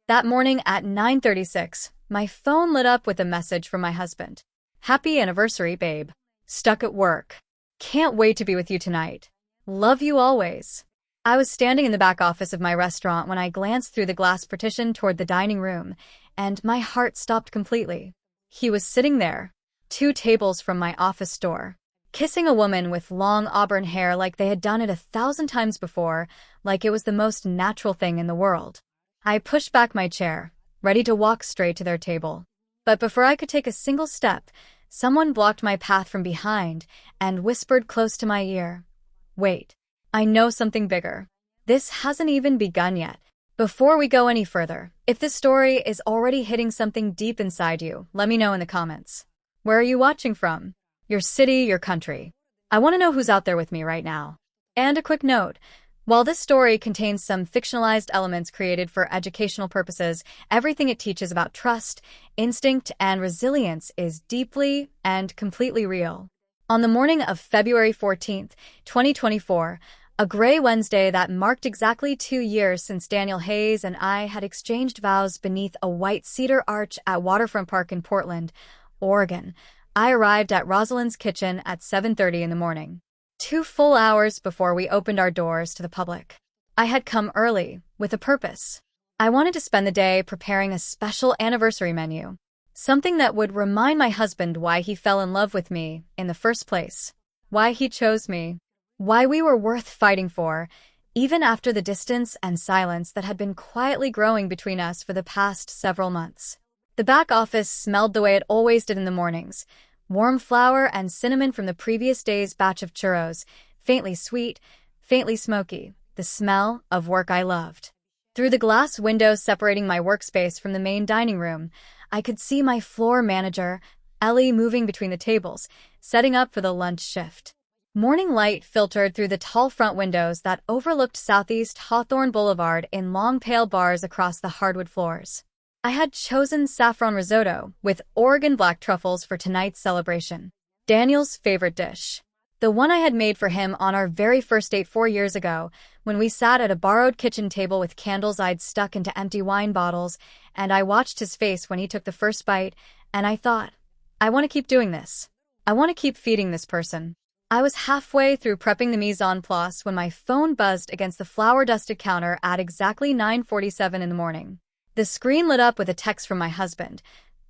That morning at 9:36, my phone lit up with a message from my husband. Happy anniversary, babe. Stuck at work. Can't wait to be with you tonight. Love you always. I was standing in the back office of my restaurant when I glanced through the glass partition toward the dining room, and my heart stopped completely. He was sitting there, 2 tables from my office door, kissing a woman with long auburn hair like they had done it 1,000 times before, like it was the most natural thing in the world. I pushed back my chair, ready to walk straight to their table. But before I could take a single step, someone blocked my path from behind and whispered close to my ear, "Wait, I know something bigger. This hasn't even begun yet." Before we go any further, if this story is already hitting something deep inside you, let me know in the comments. Where are you watching from? Your city, your country? I want to know who's out there with me right now. And a quick note. While this story contains some fictionalized elements created for educational purposes, everything it teaches about trust, instinct, and resilience is deeply and completely real. On the morning of February 14th, 2024, a gray Wednesday that marked exactly 2 years since Daniel Hayes and I had exchanged vows beneath a white cedar arch at Waterfront Park in Portland, Oregon, I arrived at Rosalind's kitchen at 7:30 in the morning. 2 full hours before we opened our doors to the public. I had come early, with a purpose. I wanted to spend the day preparing a special anniversary menu. Something that would remind my husband why he fell in love with me in the first place. Why he chose me. Why we were worth fighting for, even after the distance and silence that had been quietly growing between us for the past several months. The back office smelled the way it always did in the mornings. Warm flour and cinnamon from the previous day's batch of churros, faintly sweet, faintly smoky, the smell of work I loved. Through the glass window separating my workspace from the main dining room, I could see my floor manager, Ellie, moving between the tables, setting up for the lunch shift. Morning light filtered through the tall front windows that overlooked Southeast Hawthorne Boulevard in long pale bars across the hardwood floors. I had chosen saffron risotto with Oregon black truffles for tonight's celebration. Daniel's favorite dish. The one I had made for him on our very first date 4 years ago, when we sat at a borrowed kitchen table with candles I'd stuck into empty wine bottles, and I watched his face when he took the first bite, and I thought, I want to keep doing this. I want to keep feeding this person. I was halfway through prepping the mise en place when my phone buzzed against the flour-dusted counter at exactly 9:47 in the morning. The screen lit up with a text from my husband.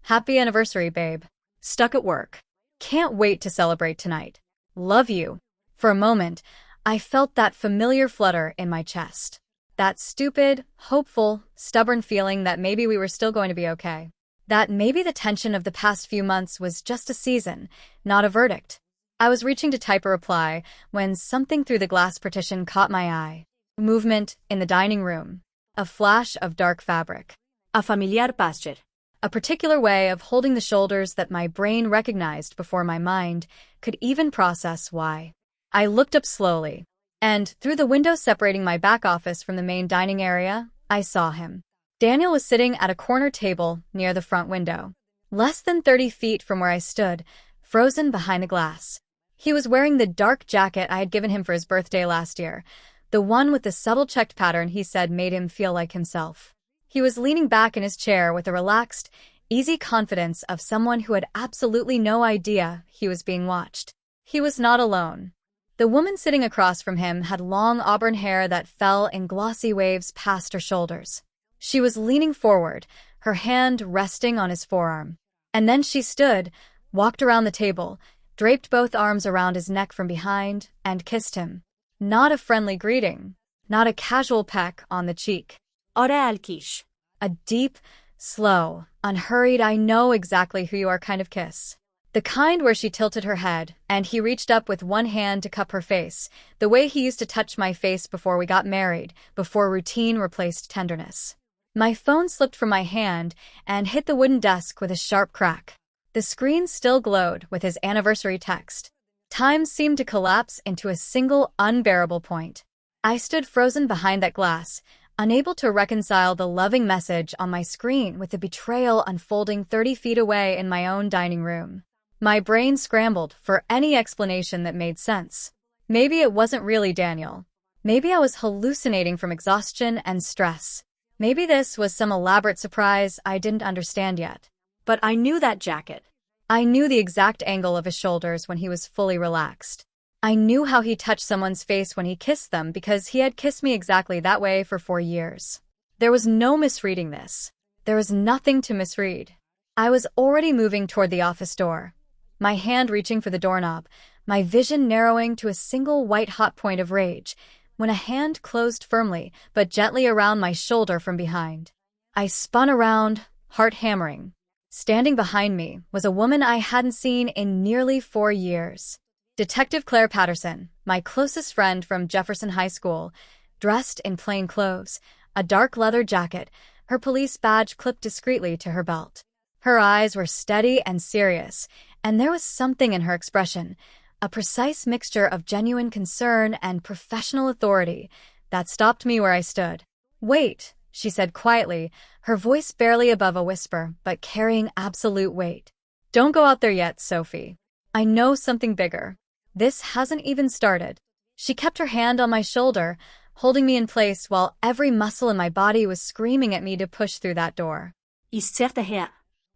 Happy anniversary, babe. Stuck at work. Can't wait to celebrate tonight. Love you. For a moment, I felt that familiar flutter in my chest. That stupid, hopeful, stubborn feeling that maybe we were still going to be okay. That maybe the tension of the past few months was just a season, not a verdict. I was reaching to type a reply when something through the glass partition caught my eye. Movement in the dining room. A flash of dark fabric. A familiar posture. A particular way of holding the shoulders that my brain recognized before my mind could even process why. I looked up slowly, and through the window separating my back office from the main dining area, I saw him. Daniel was sitting at a corner table near the front window, less than 30 feet from where I stood, frozen behind the glass. He was wearing the dark jacket I had given him for his birthday last year, the one with the subtle checked pattern he said made him feel like himself. He was leaning back in his chair with the relaxed, easy confidence of someone who had absolutely no idea he was being watched. He was not alone. The woman sitting across from him had long auburn hair that fell in glossy waves past her shoulders. She was leaning forward, her hand resting on his forearm. And then she stood, walked around the table, draped both arms around his neck from behind, and kissed him. Not a friendly greeting, not a casual peck on the cheek. Oral kiss. A deep, slow, unhurried, I know exactly who you are kind of kiss. The kind where she tilted her head, and he reached up with one hand to cup her face, the way he used to touch my face before we got married, before routine replaced tenderness. My phone slipped from my hand and hit the wooden desk with a sharp crack. The screen still glowed with his anniversary text. Time seemed to collapse into a single, unbearable point. I stood frozen behind that glass, unable to reconcile the loving message on my screen with the betrayal unfolding 30 feet away in my own dining room. My brain scrambled for any explanation that made sense. Maybe it wasn't really Daniel. Maybe I was hallucinating from exhaustion and stress. Maybe this was some elaborate surprise I didn't understand yet. But I knew that jacket. I knew the exact angle of his shoulders when he was fully relaxed. I knew how he touched someone's face when he kissed them because he had kissed me exactly that way for 4 years. There was no misreading this. There was nothing to misread. I was already moving toward the office door, my hand reaching for the doorknob, my vision narrowing to a single white-hot point of rage, when a hand closed firmly but gently around my shoulder from behind. I spun around, heart hammering. Standing behind me was a woman I hadn't seen in nearly 4 years. Detective Claire Patterson, my closest friend from Jefferson High School, dressed in plain clothes, a dark leather jacket, her police badge clipped discreetly to her belt. Her eyes were steady and serious, and there was something in her expression, a precise mixture of genuine concern and professional authority, that stopped me where I stood. "Wait," she said quietly, her voice barely above a whisper, but carrying absolute weight. "Don't go out there yet, Sophie. I know something bigger. This hasn't even started." She kept her hand on my shoulder, holding me in place while every muscle in my body was screaming at me to push through that door. Certa här.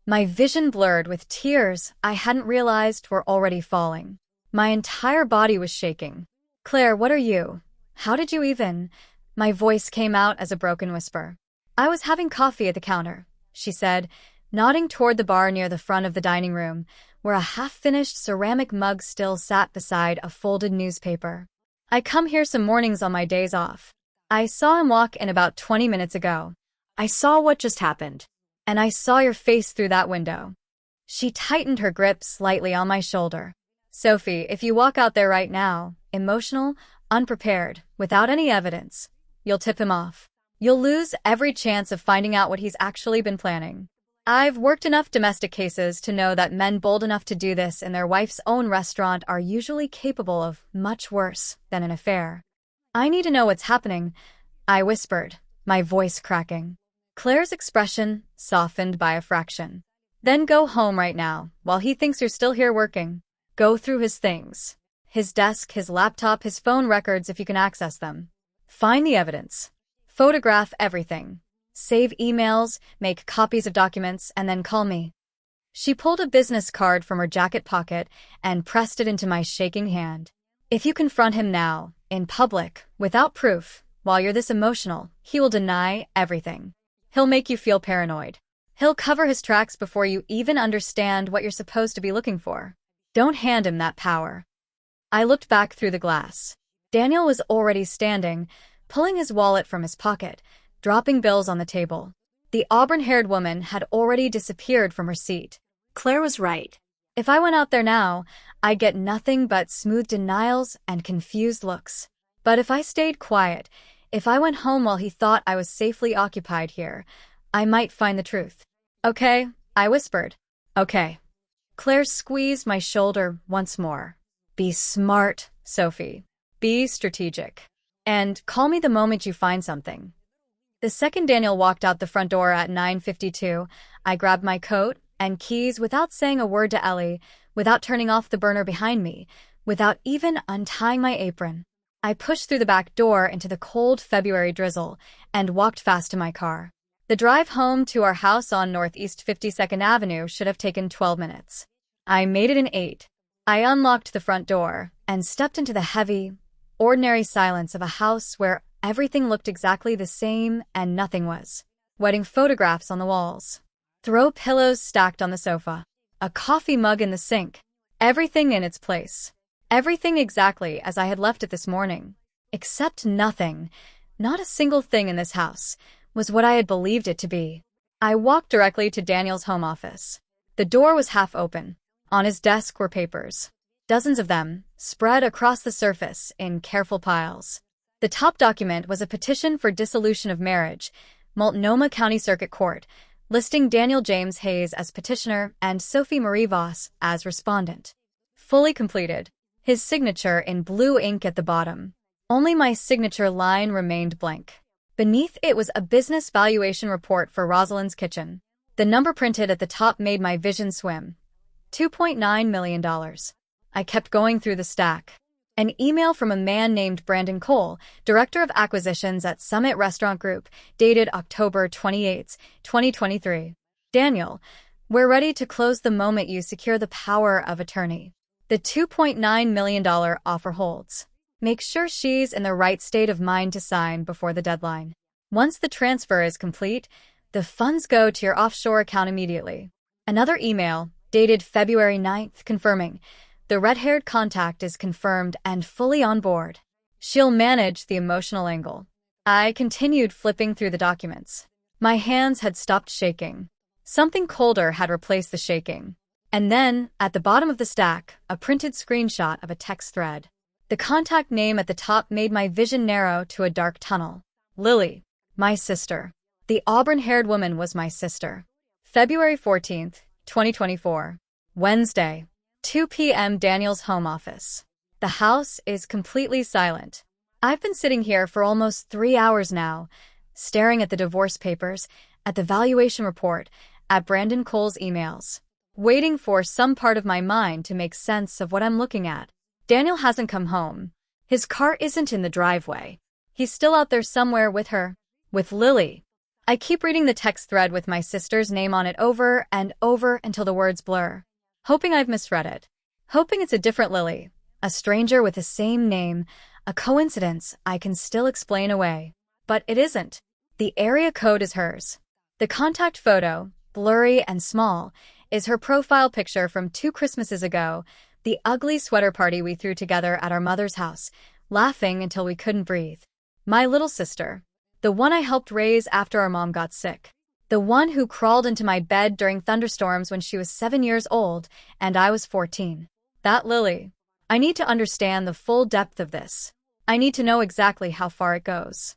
My vision blurred with tears I hadn't realized were already falling. My entire body was shaking. "Claire, what are you? How did you even?" My voice came out as a broken whisper. "I was having coffee at the counter," she said, nodding toward the bar near the front of the dining room, where a half-finished ceramic mug still sat beside a folded newspaper. "I come here some mornings on my days off. I saw him walk in about 20 minutes ago. I saw what just happened. And I saw your face through that window." She tightened her grip slightly on my shoulder. "Sophie, if you walk out there right now, emotional, unprepared, without any evidence, you'll tip him off. You'll lose every chance of finding out what he's actually been planning. I've worked enough domestic cases to know that men bold enough to do this in their wife's own restaurant are usually capable of much worse than an affair." "I need to know what's happening," I whispered, my voice cracking. Claire's expression softened by a fraction. "Then go home right now, while he thinks you're still here working. Go through his things. His desk, his laptop, his phone records if you can access them. Find the evidence. Photograph everything. Save emails, make copies of documents, and then call me." She pulled a business card from her jacket pocket and pressed it into my shaking hand. "If you confront him now, in public, without proof, while you're this emotional, he will deny everything. He'll make you feel paranoid. He'll cover his tracks before you even understand what you're supposed to be looking for. Don't hand him that power." I looked back through the glass. Daniel was already standing, pulling his wallet from his pocket, dropping bills on the table. The auburn-haired woman had already disappeared from her seat. Claire was right. If I went out there now, I'd get nothing but smooth denials and confused looks. But if I stayed quiet, if I went home while he thought I was safely occupied here, I might find the truth. "Okay," I whispered. "Okay." Claire squeezed my shoulder once more. "Be smart, Sophie. Be strategic. And call me the moment you find something." The second Daniel walked out the front door at 9:52, I grabbed my coat and keys without saying a word to Ellie, without turning off the burner behind me, without even untying my apron. I pushed through the back door into the cold February drizzle and walked fast to my car. The drive home to our house on Northeast 52nd Avenue should have taken 12 minutes. I made it in 8. I unlocked the front door and stepped into the heavy, ordinary silence of a house where everything looked exactly the same and nothing was. Wedding photographs on the walls. Throw pillows stacked on the sofa. A coffee mug in the sink. Everything in its place. Everything exactly as I had left it this morning. Except nothing, not a single thing in this house, was what I had believed it to be. I walked directly to Daniel's home office. The door was half open. On his desk were papers. Dozens of them, spread across the surface in careful piles. The top document was a petition for dissolution of marriage, Multnomah County Circuit Court, listing Daniel James Hayes as petitioner and Sophie Marie Voss as respondent. Fully completed. His signature in blue ink at the bottom. Only my signature line remained blank. Beneath it was a business valuation report for Rosalind's Kitchen. The number printed at the top made my vision swim. $2.9 million. I kept going through the stack. An email from a man named Brandon Cole, Director of Acquisitions at Summit Restaurant Group, dated October 28, 2023. Daniel, we're ready to close the moment you secure the power of attorney. The $2.9 million offer holds. Make sure she's in the right state of mind to sign before the deadline. Once the transfer is complete, the funds go to your offshore account immediately. Another email, dated February 9th, confirming the red-haired contact is confirmed and fully on board. She'll manage the emotional angle. I continued flipping through the documents. My hands had stopped shaking. Something colder had replaced the shaking. And then, at the bottom of the stack, a printed screenshot of a text thread. The contact name at the top made my vision narrow to a dark tunnel. Lily, my sister. The auburn-haired woman was my sister. February 14th, 2024. Wednesday, 2 p.m. Daniel's home office. The house is completely silent. I've been sitting here for almost 3 hours now, staring at the divorce papers, at the valuation report, at Brandon Cole's emails, waiting for some part of my mind to make sense of what I'm looking at. Daniel hasn't come home. His car isn't in the driveway. He's still out there somewhere with her, with Lily. I keep reading the text thread with my sister's name on it over and over until the words blur. Hoping I've misread it. Hoping it's a different Lily, a stranger with the same name, a coincidence I can still explain away. But it isn't. The area code is hers. The contact photo, blurry and small, is her profile picture from 2 Christmases ago, the ugly sweater party we threw together at our mother's house, laughing until we couldn't breathe. My little sister. The one I helped raise after our mom got sick. The one who crawled into my bed during thunderstorms when she was 7 years old and I was 14. That Lily. I need to understand the full depth of this. I need to know exactly how far it goes.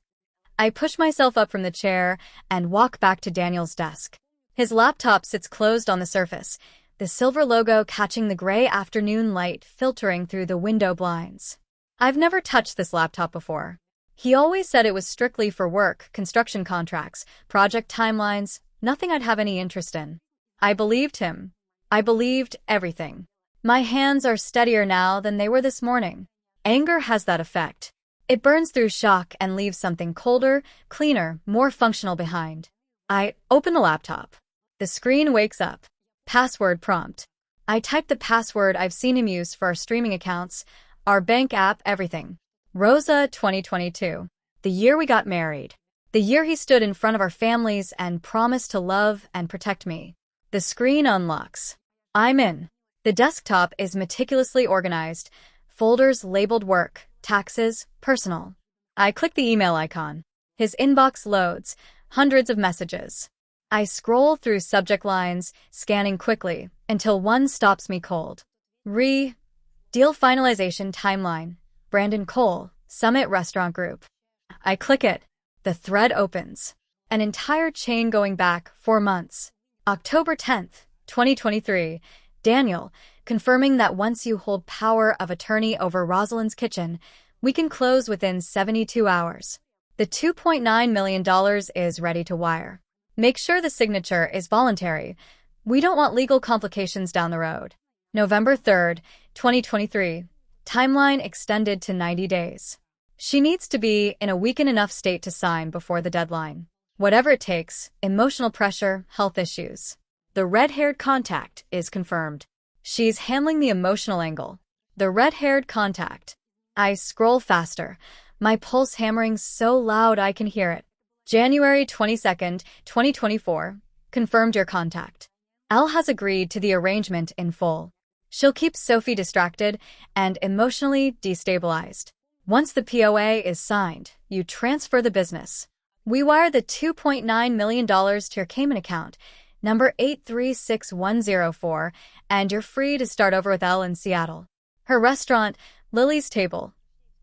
I push myself up from the chair and walk back to Daniel's desk. His laptop sits closed on the surface, the silver logo catching the gray afternoon light filtering through the window blinds. I've never touched this laptop before. He always said it was strictly for work, construction contracts, project timelines, nothing I'd have any interest in. I believed him. I believed everything. My hands are steadier now than they were this morning. Anger has that effect. It burns through shock and leaves something colder, cleaner, more functional behind. I open the laptop. The screen wakes up. Password prompt. I type the password I've seen him use for our streaming accounts, our bank app, everything. Rosa 2022. The year we got married. The year he stood in front of our families and promised to love and protect me. The screen unlocks. I'm in. The desktop is meticulously organized. Folders labeled work, taxes, personal. I click the email icon. His inbox loads. Hundreds of messages. I scroll through subject lines, scanning quickly, until one stops me cold. Deal finalization timeline. Brandon Cole, Summit Restaurant Group. I click it. The thread opens. An entire chain going back 4 months. October 10th, 2023. Daniel, confirming that once you hold power of attorney over Rosalind's kitchen, we can close within 72 hours. The $2.9 million is ready to wire. Make sure the signature is voluntary. We don't want legal complications down the road. November 3rd, 2023. Timeline extended to 90 days. She needs to be in a weakened enough state to sign before the deadline. Whatever it takes, emotional pressure, health issues. The red-haired contact is confirmed. She's handling the emotional angle. The red-haired contact. I scroll faster, my pulse hammering so loud I can hear it. January 22nd, 2024. Confirmed your contact. Elle has agreed to the arrangement in full. She'll keep Sophie distracted and emotionally destabilized. Once the POA is signed, you transfer the business. We wire the $2.9 million to your Cayman account, number 836104, and you're free to start over with Elle in Seattle. Her restaurant, Lily's Table,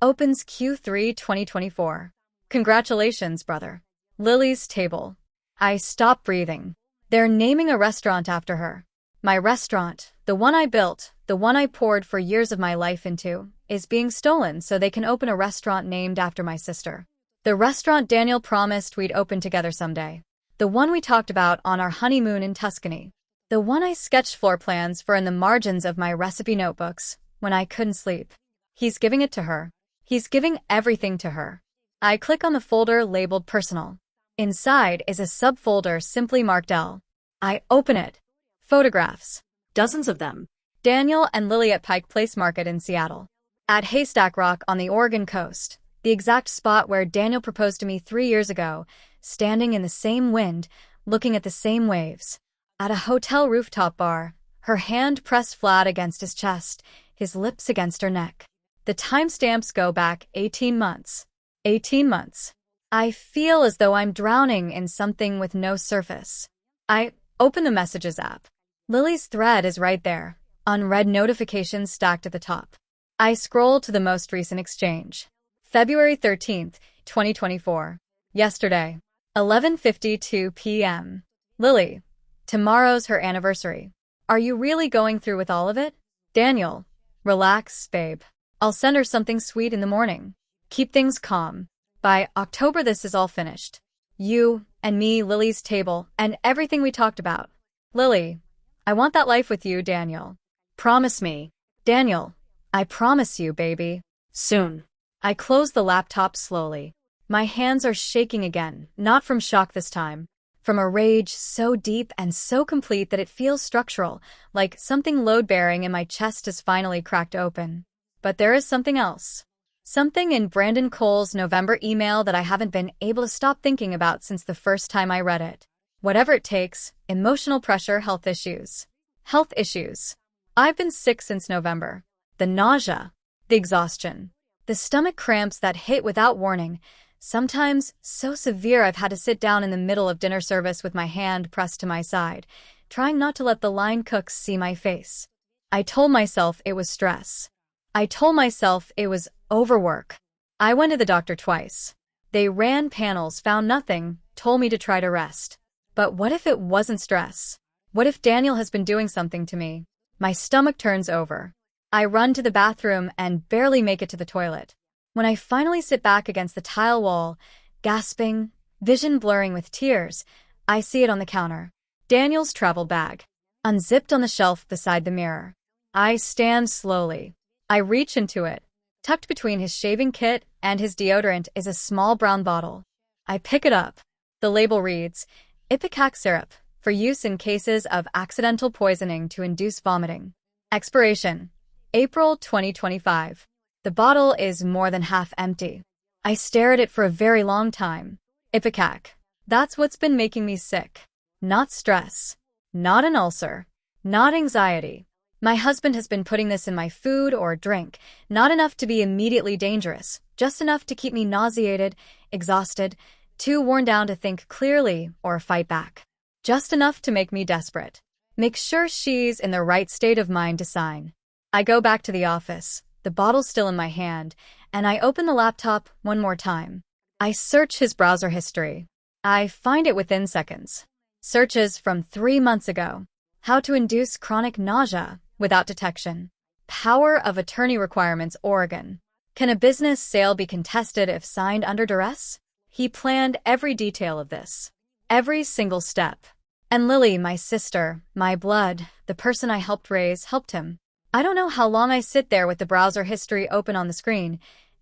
opens Q3 2024. Congratulations, brother. Lily's Table. I stop breathing. They're naming a restaurant after her. My restaurant, the one I built, the one I poured for years of my life into, is being stolen so they can open a restaurant named after my sister. The restaurant Daniel promised we'd open together someday. The one we talked about on our honeymoon in Tuscany. The one I sketched floor plans for in the margins of my recipe notebooks when I couldn't sleep. He's giving it to her. He's giving everything to her. I click on the folder labeled Personal. Inside is a subfolder simply marked L. I open it. Photographs. Dozens of them. Daniel and Lily at Pike Place Market in Seattle. At Haystack Rock on the Oregon coast, the exact spot where Daniel proposed to me 3 years ago, standing in the same wind, looking at the same waves. At a hotel rooftop bar, her hand pressed flat against his chest, his lips against her neck. The timestamps go back 18 months. 18 months. I feel as though I'm drowning in something with no surface. I open the Messages app. Lily's thread is right there, unread notifications stacked at the top. I scroll to the most recent exchange. February 13th, 2024. Yesterday, 11:52 p.m. Lily, tomorrow's her anniversary. Are you really going through with all of it? Daniel, relax, babe. I'll send her something sweet in the morning. Keep things calm. By October this is all finished. You and me, Lily's table, and everything we talked about. Lily, I want that life with you, Daniel. Promise me. Daniel, I promise you, baby. Soon. I close the laptop slowly. My hands are shaking again, not from shock this time. From a rage so deep and so complete that it feels structural, like something load-bearing in my chest has finally cracked open. But there is something else. Something in Brandon Cole's November email that I haven't been able to stop thinking about since the first time I read it. Whatever it takes, emotional pressure, health issues. Health issues. I've been sick since November. The nausea, the exhaustion, the stomach cramps that hit without warning, sometimes so severe I've had to sit down in the middle of dinner service with my hand pressed to my side, trying not to let the line cooks see my face. I told myself it was stress. I told myself it was overwork. I went to the doctor twice. They ran panels, found nothing, told me to try to rest. But what if it wasn't stress? What if Daniel has been doing something to me? My stomach turns over. I run to the bathroom and barely make it to the toilet. When I finally sit back against the tile wall, gasping, vision blurring with tears, I see it on the counter. Daniel's travel bag, unzipped on the shelf beside the mirror. I stand slowly. I reach into it. Tucked between his shaving kit and his deodorant is a small brown bottle. I pick it up. The label reads, Ipecac syrup, for use in cases of accidental poisoning to induce vomiting. Expiration, April 2025. The bottle is more than half empty. I stare at it for a very long time. Ipecac. That's what's been making me sick. Not stress. Not an ulcer. Not anxiety. My husband has been putting this in my food or drink, not enough to be immediately dangerous, just enough to keep me nauseated, exhausted, too worn down to think clearly or fight back. Just enough to make me desperate. Make sure she's in the right state of mind to sign. I go back to the office, the bottle still in my hand, and I open the laptop one more time. I search his browser history. I find it within seconds. Searches from 3 months ago. How to induce chronic nausea without detection. Power of attorney requirements, Oregon. Can a business sale be contested if signed under duress? He planned every detail of this. Every single step. And Lily, my sister, my blood, the person I helped raise, helped him. I don't know how long I sit there with the browser history open on the screen,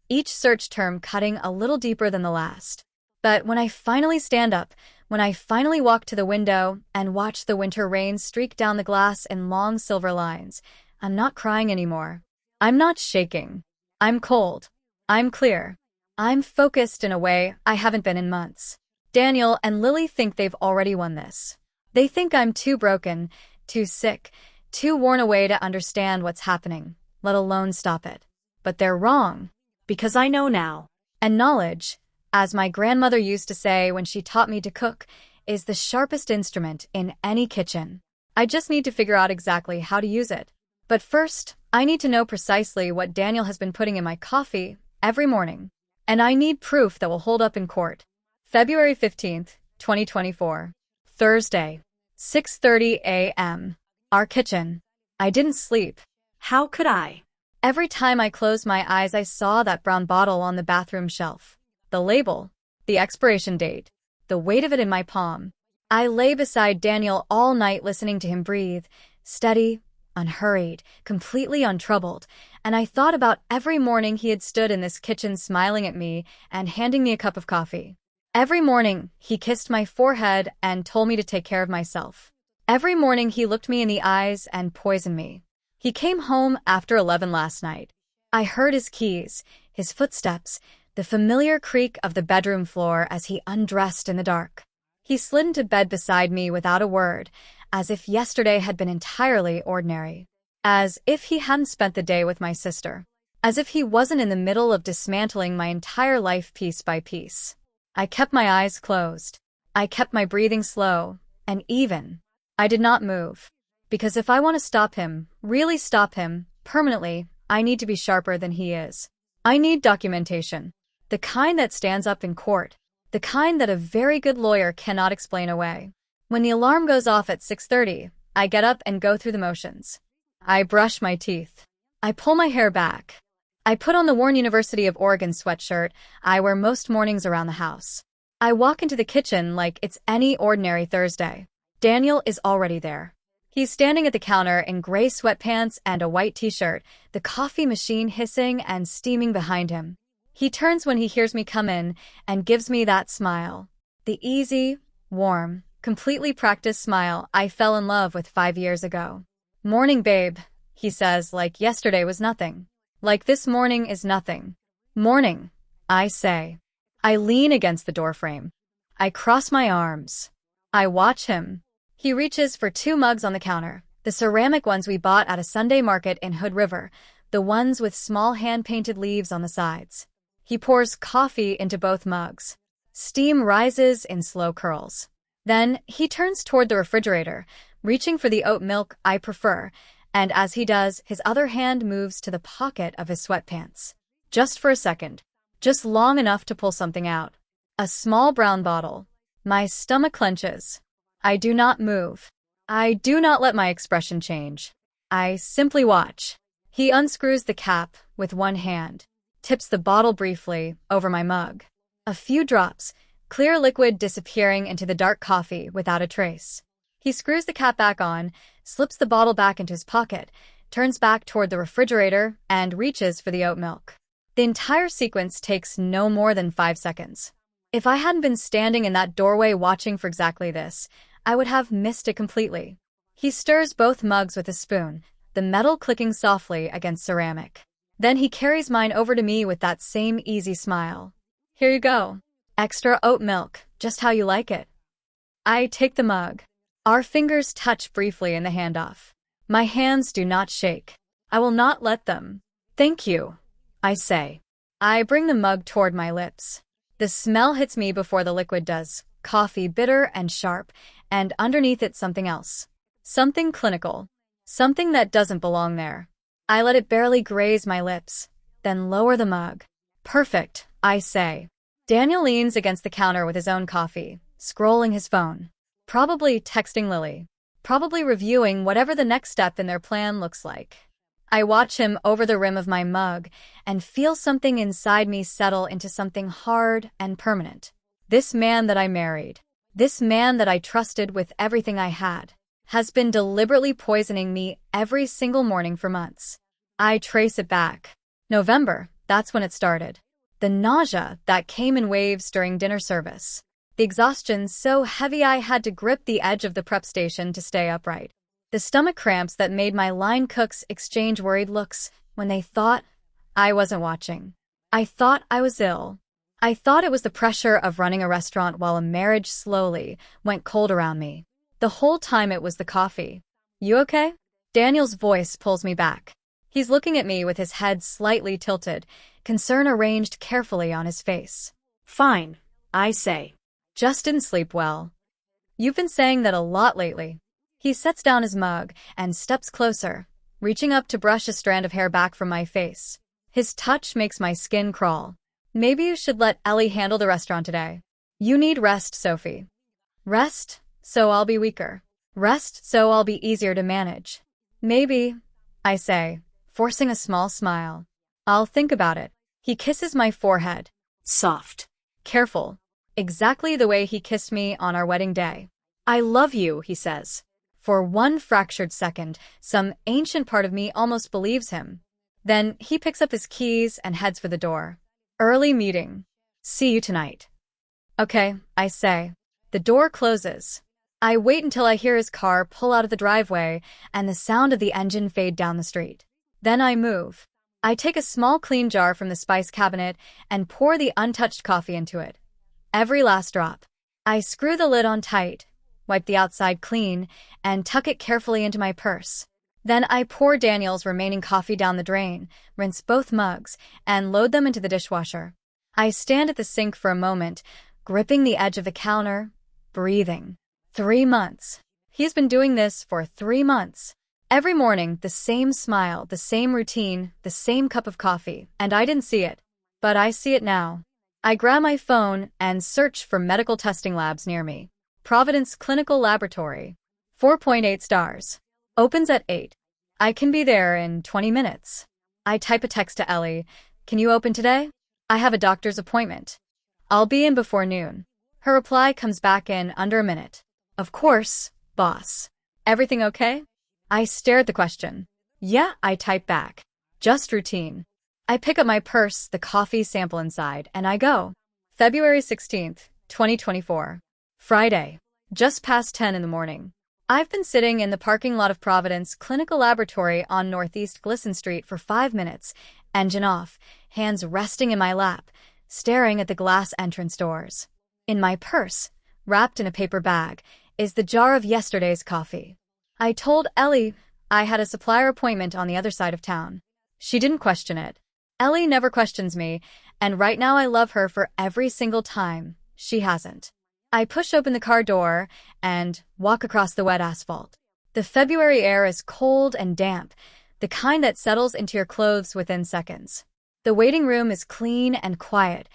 each search term cutting a little deeper than the last. But when I finally stand up, when I finally walk to the window and watch the winter rain streak down the glass in long silver lines, I'm not crying anymore. I'm not shaking. I'm cold. I'm clear. I'm focused in a way I haven't been in months. Daniel and Lily think they've already won this. They think I'm too broken, too sick, too worn away to understand what's happening, let alone stop it. But they're wrong. Because I know now. And knowledge, as my grandmother used to say when she taught me to cook, is the sharpest instrument in any kitchen. I just need to figure out exactly how to use it. But first, I need to know precisely what Daniel has been putting in my coffee every morning. And I need proof that will hold up in court. February 15th, 2024. Thursday, 6:30 a.m. Our kitchen. I didn't sleep. How could I? Every time I closed my eyes, I saw that brown bottle on the bathroom shelf. The label, the expiration date, the weight of it in my palm. I lay beside Daniel all night listening to him breathe, steady, unhurried, completely untroubled, and I thought about every morning he had stood in this kitchen smiling at me and handing me a cup of coffee. Every morning, he kissed my forehead and told me to take care of myself. Every morning, he looked me in the eyes and poisoned me. He came home after 11 last night. I heard his keys, his footsteps, the familiar creak of the bedroom floor as he undressed in the dark. He slid into bed beside me without a word, as if yesterday had been entirely ordinary. As if he hadn't spent the day with my sister. As if he wasn't in the middle of dismantling my entire life piece by piece. I kept my eyes closed. I kept my breathing slow and even. I did not move. Because if I want to stop him, really stop him, permanently, I need to be sharper than he is. I need documentation. The kind that stands up in court. The kind that a very good lawyer cannot explain away. When the alarm goes off at 6:30, I get up and go through the motions. I brush my teeth. I pull my hair back. I put on the worn University of Oregon sweatshirt I wear most mornings around the house. I walk into the kitchen like it's any ordinary Thursday. Daniel is already there. He's standing at the counter in gray sweatpants and a white t-shirt, the coffee machine hissing and steaming behind him. He turns when he hears me come in and gives me that smile. The easy, warm, completely practiced smile I fell in love with 5 years ago. "Morning, babe," he says like yesterday was nothing. Like this morning is nothing. "Morning," I say. I lean against the doorframe. I cross my arms. I watch him. He reaches for 2 mugs on the counter, the ceramic ones we bought at a Sunday market in Hood River, the ones with small hand-painted leaves on the sides. He pours coffee into both mugs. Steam rises in slow curls. Then he turns toward the refrigerator, reaching for the oat milk I prefer, and as he does, his other hand moves to the pocket of his sweatpants. Just for a second. Just long enough to pull something out. A small brown bottle. My stomach clenches. I do not move. I do not let my expression change. I simply watch. He unscrews the cap with one hand, tips the bottle briefly over my mug. A few drops, clear liquid disappearing into the dark coffee without a trace. He screws the cap back on, slips the bottle back into his pocket, turns back toward the refrigerator, and reaches for the oat milk. The entire sequence takes no more than 5 seconds. If I hadn't been standing in that doorway watching for exactly this, I would have missed it completely. He stirs both mugs with a spoon, the metal clicking softly against ceramic. Then he carries mine over to me with that same easy smile. "Here you go. Extra oat milk, just how you like it." I take the mug. Our fingers touch briefly in the handoff. My hands do not shake. I will not let them. "Thank you," I say. I bring the mug toward my lips. The smell hits me before the liquid does. Coffee, bitter and sharp, and underneath it something else. Something clinical. Something that doesn't belong there. I let it barely graze my lips, then lower the mug. "Perfect," I say. Daniel leans against the counter with his own coffee, scrolling his phone. Probably texting Lily. Probably reviewing whatever the next step in their plan looks like. I watch him over the rim of my mug and feel something inside me settle into something hard and permanent. This man that I married, this man that I trusted with everything I had, has been deliberately poisoning me every single morning for months. I trace it back. November, that's when it started. The nausea that came in waves during dinner service. The exhaustion so heavy I had to grip the edge of the prep station to stay upright. The stomach cramps that made my line cooks exchange worried looks when they thought I wasn't watching. I thought I was ill. I thought it was the pressure of running a restaurant while a marriage slowly went cold around me. The whole time it was the coffee. "You okay?" Daniel's voice pulls me back. He's looking at me with his head slightly tilted, concern arranged carefully on his face. "Fine," I say. "Just didn't sleep well." "You've been saying that a lot lately." He sets down his mug and steps closer, reaching up to brush a strand of hair back from my face. His touch makes my skin crawl. "Maybe you should let Ellie handle the restaurant today. You need rest, Sophie." "Rest, so I'll be weaker. Rest, so I'll be easier to manage." "Maybe," I say, forcing a small smile. "I'll think about it." He kisses my forehead. Soft. Careful. Exactly the way he kissed me on our wedding day. "I love you," he says. For one fractured second, some ancient part of me almost believes him. Then he picks up his keys and heads for the door. Early meeting. See you tonight. Okay, I say. The door closes. I wait until I hear his car pull out of the driveway and the sound of the engine fade down the street. Then I move. I take a small clean jar from the spice cabinet and pour the untouched coffee into it. Every last drop. I screw the lid on tight, wipe the outside clean, and tuck it carefully into my purse. Then I pour Daniel's remaining coffee down the drain, rinse both mugs, and load them into the dishwasher. I stand at the sink for a moment, gripping the edge of the counter, breathing. 3 months. He's been doing this for 3 months. Every morning, the same smile, the same routine, the same cup of coffee, and I didn't see it. But I see it now. I grab my phone and search for medical testing labs near me. Providence Clinical Laboratory. 4.8 stars. Opens at 8. I can be there in 20 minutes. I type a text to Ellie. Can you open today? I have a doctor's appointment. I'll be in before noon. Her reply comes back in under a minute. Of course, boss. Everything okay? I stare at the question. Yeah, I type back. Just routine. I pick up my purse, the coffee sample inside, and I go. February 16th, 2024. Friday. Just past 10 in the morning. I've been sitting in the parking lot of Providence Clinical Laboratory on Northeast Glisson Street for 5 minutes, engine off, hands resting in my lap, staring at the glass entrance doors. In my purse, wrapped in a paper bag, is the jar of yesterday's coffee. I told Ellie I had a supplier appointment on the other side of town. She didn't question it. Ellie never questions me, and right now I love her for every single time she hasn't. I push open the car door and walk across the wet asphalt. The February air is cold and damp, the kind that settles into your clothes within seconds. The waiting room is clean and quiet,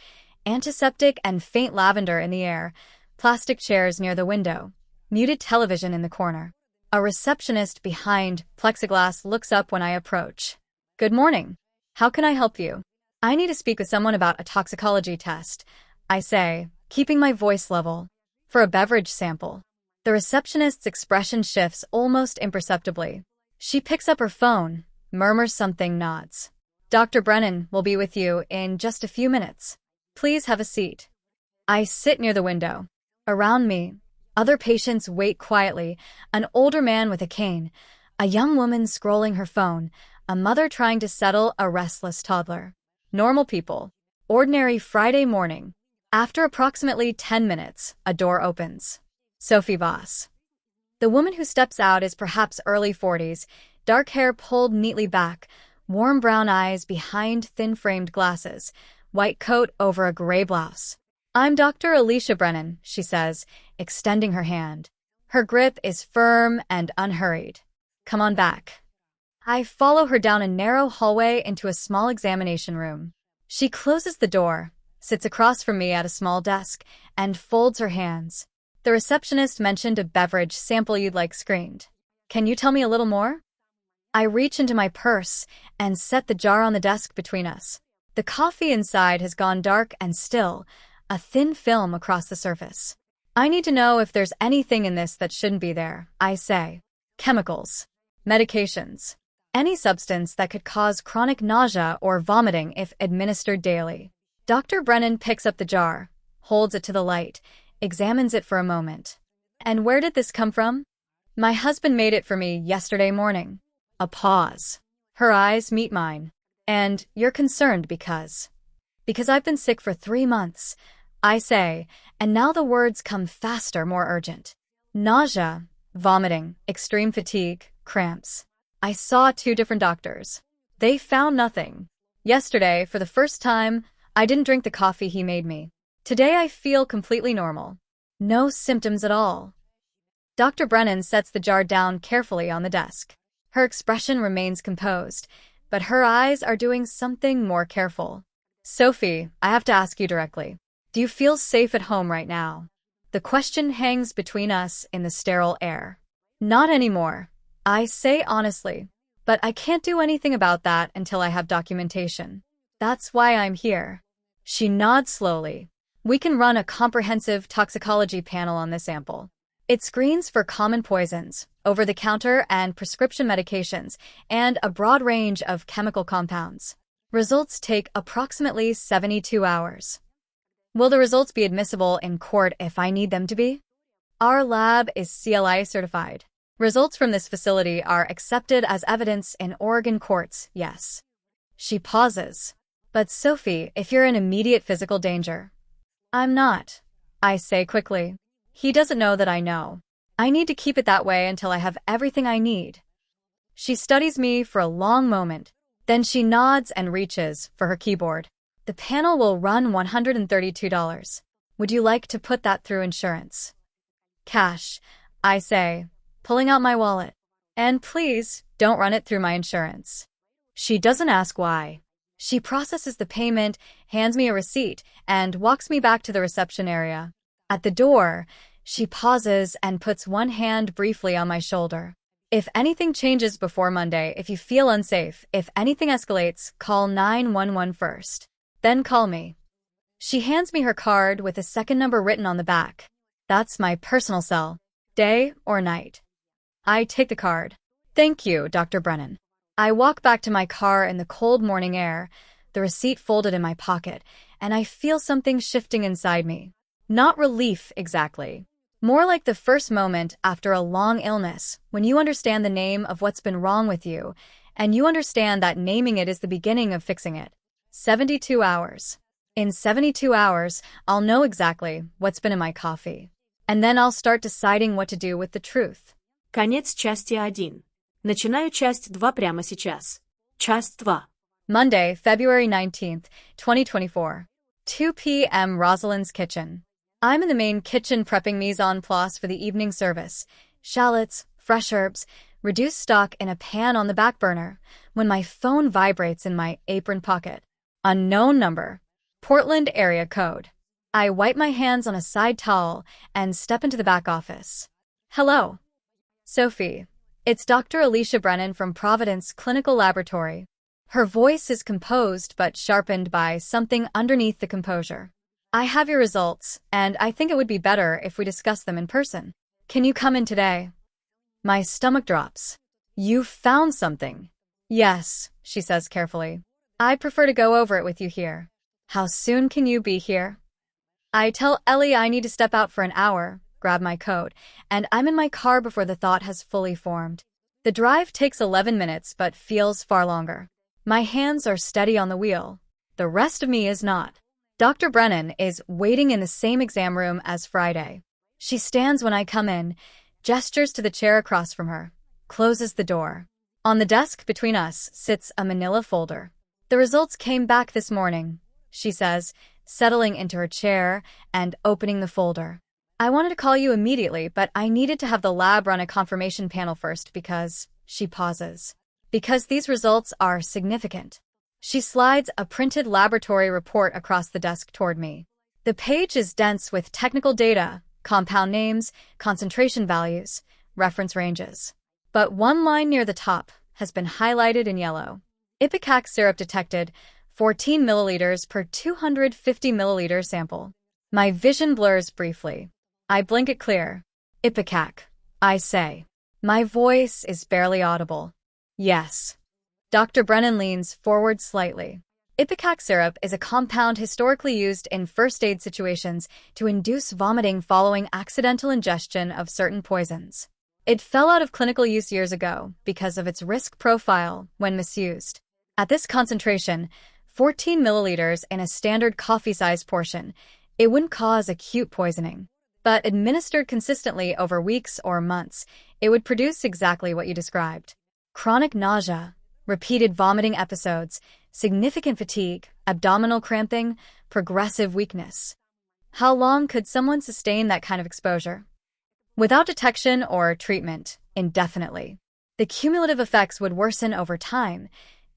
antiseptic and faint lavender in the air, plastic chairs near the window, muted television in the corner. A receptionist behind plexiglass looks up when I approach. Good morning. How can I help you? I need to speak with someone about a toxicology test, I say, keeping my voice level. For a beverage sample. The receptionist's expression shifts almost imperceptibly. She picks up her phone, murmurs something, nods. Dr. Brennan will be with you in just a few minutes. Please have a seat. I sit near the window. Around me, other patients wait quietly, an older man with a cane, a young woman scrolling her phone, a mother trying to settle a restless toddler. Normal people. Ordinary Friday morning. After approximately 10 minutes, a door opens. Sophie Voss. The woman who steps out is perhaps early 40s, dark hair pulled neatly back, warm brown eyes behind thin-framed glasses, white coat over a gray blouse. I'm Dr. Alicia Brennan, she says, extending her hand. Her grip is firm and unhurried. Come on back. I follow her down a narrow hallway into a small examination room. She closes the door, sits across from me at a small desk, and folds her hands. The receptionist mentioned a beverage sample you'd like screened. Can you tell me a little more? I reach into my purse and set the jar on the desk between us. The coffee inside has gone dark and still, a thin film across the surface. I need to know if there's anything in this that shouldn't be there, I say. Chemicals. Medications. Any substance that could cause chronic nausea or vomiting if administered daily. Dr. Brennan picks up the jar, holds it to the light, examines it for a moment. And where did this come from? My husband made it for me yesterday morning. A pause. Her eyes meet mine. And you're concerned because I've been sick for 3 months, I say, and now the words come faster, more urgent. Nausea, vomiting, extreme fatigue, cramps. I saw 2 different doctors. They found nothing. Yesterday, for the first time, I didn't drink the coffee he made me. Today I feel completely normal. No symptoms at all. Dr. Brennan sets the jar down carefully on the desk. Her expression remains composed, but her eyes are doing something more careful. Sophie, I have to ask you directly. Do you feel safe at home right now? The question hangs between us in the sterile air. Not anymore, I say honestly, but I can't do anything about that until I have documentation. That's why I'm here. She nods slowly. We can run a comprehensive toxicology panel on this sample. It screens for common poisons, over-the-counter and prescription medications, and a broad range of chemical compounds. Results take approximately 72 hours. Will the results be admissible in court if I need them to be? Our lab is CLI certified. Results from this facility are accepted as evidence in Oregon courts, yes. She pauses. But Sophie, if you're in immediate physical danger. I'm not, I say quickly. He doesn't know that I know. I need to keep it that way until I have everything I need. She studies me for a long moment. Then she nods and reaches for her keyboard. The panel will run $132. Would you like to put that through insurance? Cash, I say, pulling out my wallet. And please, don't run it through my insurance. She doesn't ask why. She processes the payment, hands me a receipt, and walks me back to the reception area. At the door, she pauses and puts one hand briefly on my shoulder. If anything changes before Monday, if you feel unsafe, if anything escalates, call 911 first. Then call me. She hands me her card with a second number written on the back. That's my personal cell, day or night. I take the card. Thank you, Dr. Brennan. I walk back to my car in the cold morning air, the receipt folded in my pocket, and I feel something shifting inside me. Not relief, exactly. More like the first moment after a long illness, when you understand the name of what's been wrong with you, and you understand that naming it is the beginning of fixing it. 72 hours. In 72 hours, I'll know exactly what's been in my coffee. And then I'll start deciding what to do with the truth. Конец части 1. Начинаю часть 2 прямо сейчас. Часть 2. Monday, February 19th, 2024. 2 p.m. Rosalind's kitchen. I'm in the main kitchen prepping mise en place for the evening service. Shallots, fresh herbs, reduced stock in a pan on the back burner, when my phone vibrates in my apron pocket. Unknown number. Portland area code. I wipe my hands on a side towel and step into the back office. Hello. Sophie. It's Dr. Alicia Brennan from Providence Clinical Laboratory. Her voice is composed but sharpened by something underneath the composure. I have your results, and I think it would be better if we discuss them in person. Can you come in today? My stomach drops. You found something. Yes, she says carefully. I'd prefer to go over it with you here. How soon can you be here? I tell Ellie I need to step out for an hour, grab my coat, and I'm in my car before the thought has fully formed. The drive takes 11 minutes but feels far longer. My hands are steady on the wheel. The rest of me is not. Dr. Brennan is waiting in the same exam room as Friday. She stands when I come in, gestures to the chair across from her, closes the door. On the desk between us sits a manila folder. The results came back this morning, she says, settling into her chair and opening the folder. I wanted to call you immediately, but I needed to have the lab run a confirmation panel first because, she pauses, because these results are significant. She slides a printed laboratory report across the desk toward me. The page is dense with technical data, compound names, concentration values, reference ranges. But one line near the top has been highlighted in yellow. Ipecac syrup detected, 14 milliliters per 250 milliliter sample. My vision blurs briefly. I blink it clear. Ipecac, I say. My voice is barely audible. Yes. Dr. Brennan leans forward slightly. Ipecac syrup is a compound historically used in first aid situations to induce vomiting following accidental ingestion of certain poisons. It fell out of clinical use years ago because of its risk profile when misused. At this concentration, 14 milliliters in a standard coffee-sized portion, it wouldn't cause acute poisoning. But administered consistently over weeks or months, it would produce exactly what you described. Chronic nausea, repeated vomiting episodes, significant fatigue, abdominal cramping, progressive weakness. How long could someone sustain that kind of exposure? Without detection or treatment, indefinitely. The cumulative effects would worsen over time.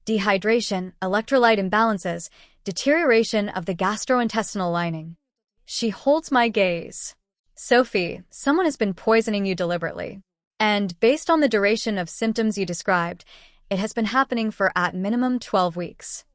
Dehydration, electrolyte imbalances, deterioration of the gastrointestinal lining. She holds my gaze. Sophie, someone has been poisoning you deliberately. And based on the duration of symptoms you described, it has been happening for at minimum 12 weeks.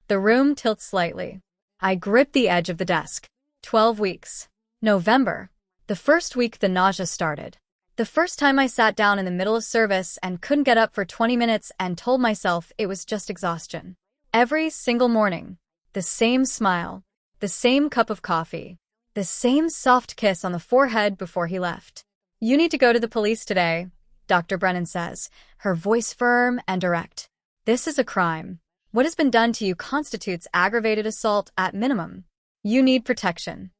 The room tilts slightly. I grip the edge of the desk. 12 weeks. November. The first week the nausea started. The first time I sat down in the middle of service and couldn't get up for 20 minutes and told myself it was just exhaustion. Every single morning, the same smile, the same cup of coffee, the same soft kiss on the forehead before he left. "You need to go to the police today," Dr. Brennan says, her voice firm and direct. "This is a crime. What has been done to you constitutes aggravated assault at minimum. You need protection."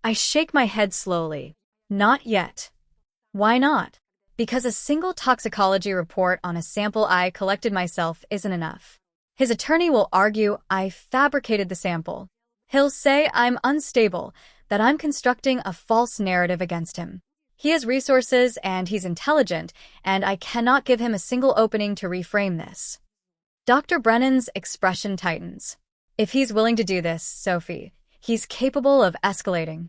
I shake my head slowly. Not yet. Why not? Because a single toxicology report on a sample I collected myself isn't enough. His attorney will argue I fabricated the sample. He'll say I'm unstable, that I'm constructing a false narrative against him. He has resources and he's intelligent, and I cannot give him a single opening to reframe this. Dr. Brennan's expression tightens. If he's willing to do this, Sophie, he's capable of escalating.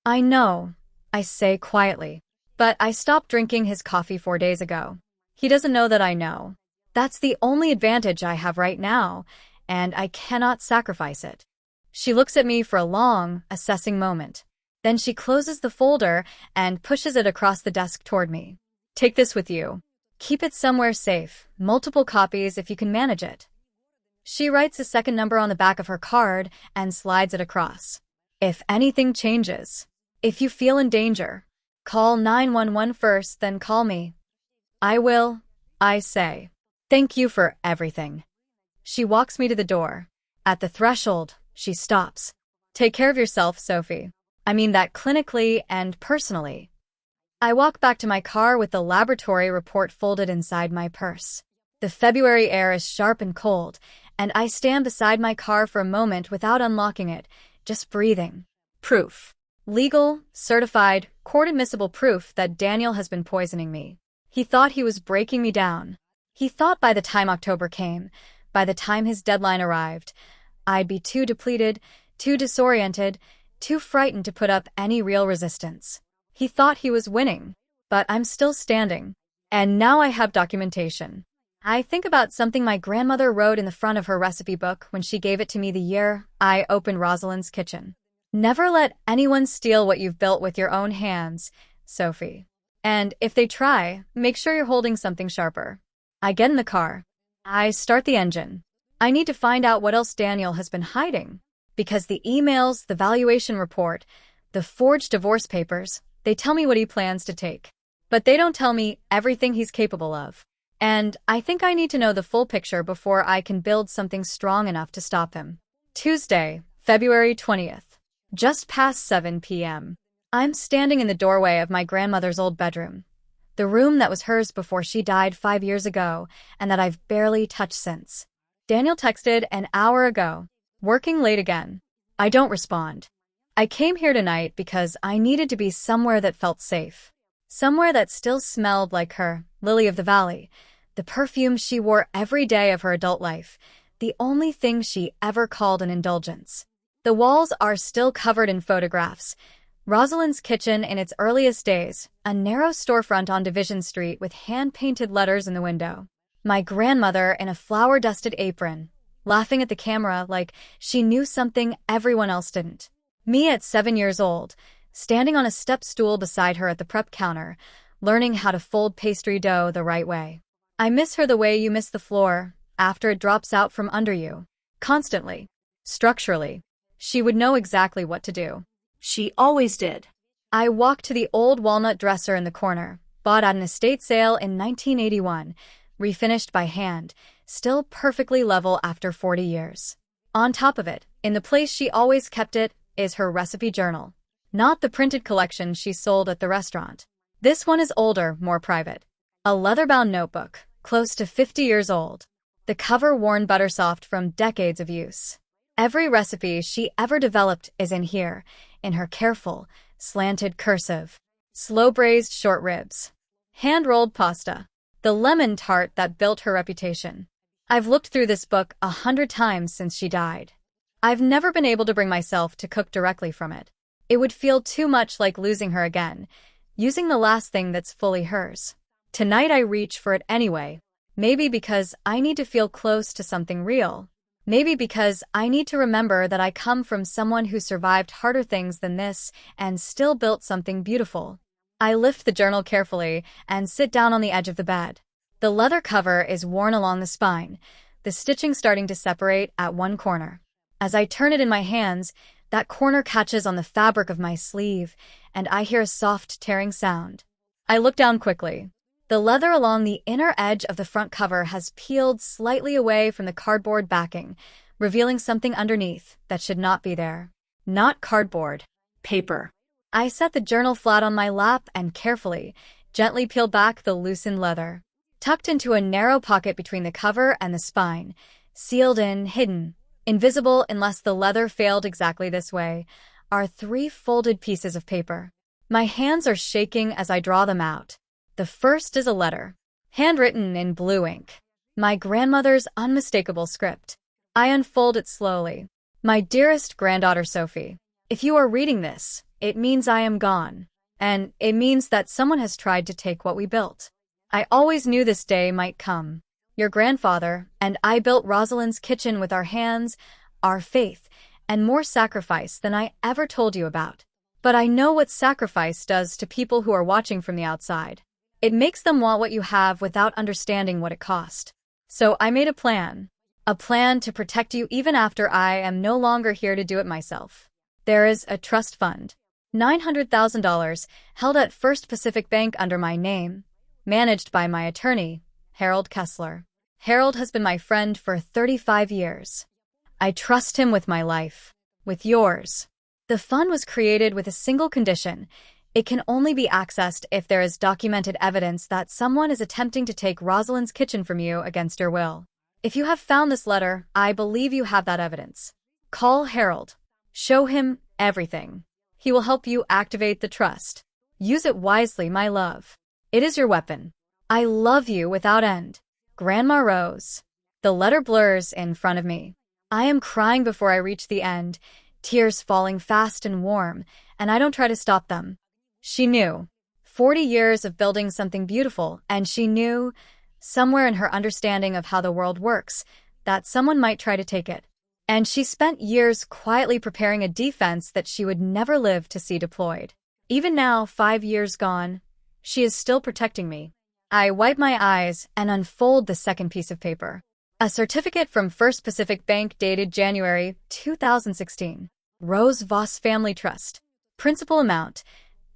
"I know," I say quietly, "but I stopped drinking his coffee 4 days ago. He doesn't know that I know. That's the only advantage I have right now, and I cannot sacrifice it." She looks at me for a long, assessing moment. Then she closes the folder and pushes it across the desk toward me. "Take this with you. Keep it somewhere safe, multiple copies if you can manage it." She writes a second number on the back of her card and slides it across. "If anything changes, if you feel in danger, call 911 first, then call me." "I will," I say. "Thank you for everything." She walks me to the door. At the threshold, she stops. "Take care of yourself, Sophie. I mean that clinically and personally." I walk back to my car with the laboratory report folded inside my purse. The February air is sharp and cold, and I stand beside my car for a moment without unlocking it, just breathing. Proof. Legal, certified, court-admissible proof that Daniel has been poisoning me. He thought he was breaking me down. He thought by the time October came, by the time his deadline arrived, I'd be too depleted, too disoriented, too frightened to put up any real resistance. He thought he was winning, but I'm still standing. And now I have documentation. I think about something my grandmother wrote in the front of her recipe book when she gave it to me the year I opened Rosalind's kitchen. "Never let anyone steal what you've built with your own hands, Sophie. And if they try, make sure you're holding something sharper." I get in the car. I start the engine. I need to find out what else Daniel has been hiding. Because the emails, the valuation report, the forged divorce papers, they tell me what he plans to take. But they don't tell me everything he's capable of. And I think I need to know the full picture before I can build something strong enough to stop him. Tuesday, February 20th. Just past 7 p.m. I'm standing in the doorway of my grandmother's old bedroom. The room that was hers before she died 5 years ago and that I've barely touched since. Daniel texted an hour ago. "Working late again." I don't respond. I came here tonight because I needed to be somewhere that felt safe. Somewhere that still smelled like her, Lily of the Valley, the perfume she wore every day of her adult life, the only thing she ever called an indulgence. The walls are still covered in photographs. Rosalind's kitchen in its earliest days, a narrow storefront on Division Street with hand-painted letters in the window. My grandmother in a flour-dusted apron, laughing at the camera like she knew something everyone else didn't. Me at 7 years old, standing on a step stool beside her at the prep counter, learning how to fold pastry dough the right way. I miss her the way you miss the floor after it drops out from under you. Constantly. Structurally. She would know exactly what to do. She always did. I walked to the old walnut dresser in the corner, bought at an estate sale in 1981, refinished by hand, still perfectly level after 40 years. On top of it, in the place she always kept it, is her recipe journal. Not the printed collection she sold at the restaurant. This one is older, more private. A leather-bound notebook, close to 50 years old. The cover worn buttersoft from decades of use. Every recipe she ever developed is in here, in her careful, slanted cursive. Slow-braised short ribs. Hand-rolled pasta. The lemon tart that built her reputation. I've looked through this book 100 times since she died. I've never been able to bring myself to cook directly from it. It would feel too much like losing her again, using the last thing that's fully hers. Tonight I reach for it anyway, maybe because I need to feel close to something real. Maybe because I need to remember that I come from someone who survived harder things than this and still built something beautiful. I lift the journal carefully and sit down on the edge of the bed. The leather cover is worn along the spine, the stitching starting to separate at one corner. As I turn it in my hands, that corner catches on the fabric of my sleeve, and I hear a soft tearing sound. I look down quickly. The leather along the inner edge of the front cover has peeled slightly away from the cardboard backing, revealing something underneath that should not be there. Not cardboard. Paper. I set the journal flat on my lap and carefully, gently peel back the loosened leather. Tucked into a narrow pocket between the cover and the spine, sealed in, hidden, invisible unless the leather failed exactly this way, are 3 folded pieces of paper. My hands are shaking as I draw them out. The first is a letter, handwritten in blue ink. My grandmother's unmistakable script. I unfold it slowly. My dearest granddaughter Sophie, if you are reading this, it means I am gone. And it means that someone has tried to take what we built. I always knew this day might come. Your grandfather and I built Rosalind's kitchen with our hands, our faith, and more sacrifice than I ever told you about. But I know what sacrifice does to people who are watching from the outside. It makes them want what you have without understanding what it cost. So I made a plan to protect you even after I am no longer here to do it myself. There is a trust fund, $900,000, held at First Pacific Bank under my name, managed by my attorney, Harold Kessler. Harold has been my friend for 35 years. I trust him with my life, with yours. The fund was created with a single condition. It can only be accessed if there is documented evidence that someone is attempting to take Rosalind's kitchen from you against your will. If you have found this letter, I believe you have that evidence. Call Harold. Show him everything. He will help you activate the trust. Use it wisely, my love. It is your weapon. I love you without end. Grandma Rose. The letter blurs in front of me. I am crying before I reach the end, tears falling fast and warm, and I don't try to stop them. She knew. 40 years of building something beautiful, and she knew, somewhere in her understanding of how the world works, that someone might try to take it. And she spent years quietly preparing a defense that she would never live to see deployed. Even now, 5 years gone, she is still protecting me. I wipe my eyes and unfold the second piece of paper. A certificate from First Pacific Bank dated January 2016. Rose Voss Family Trust. Principal amount,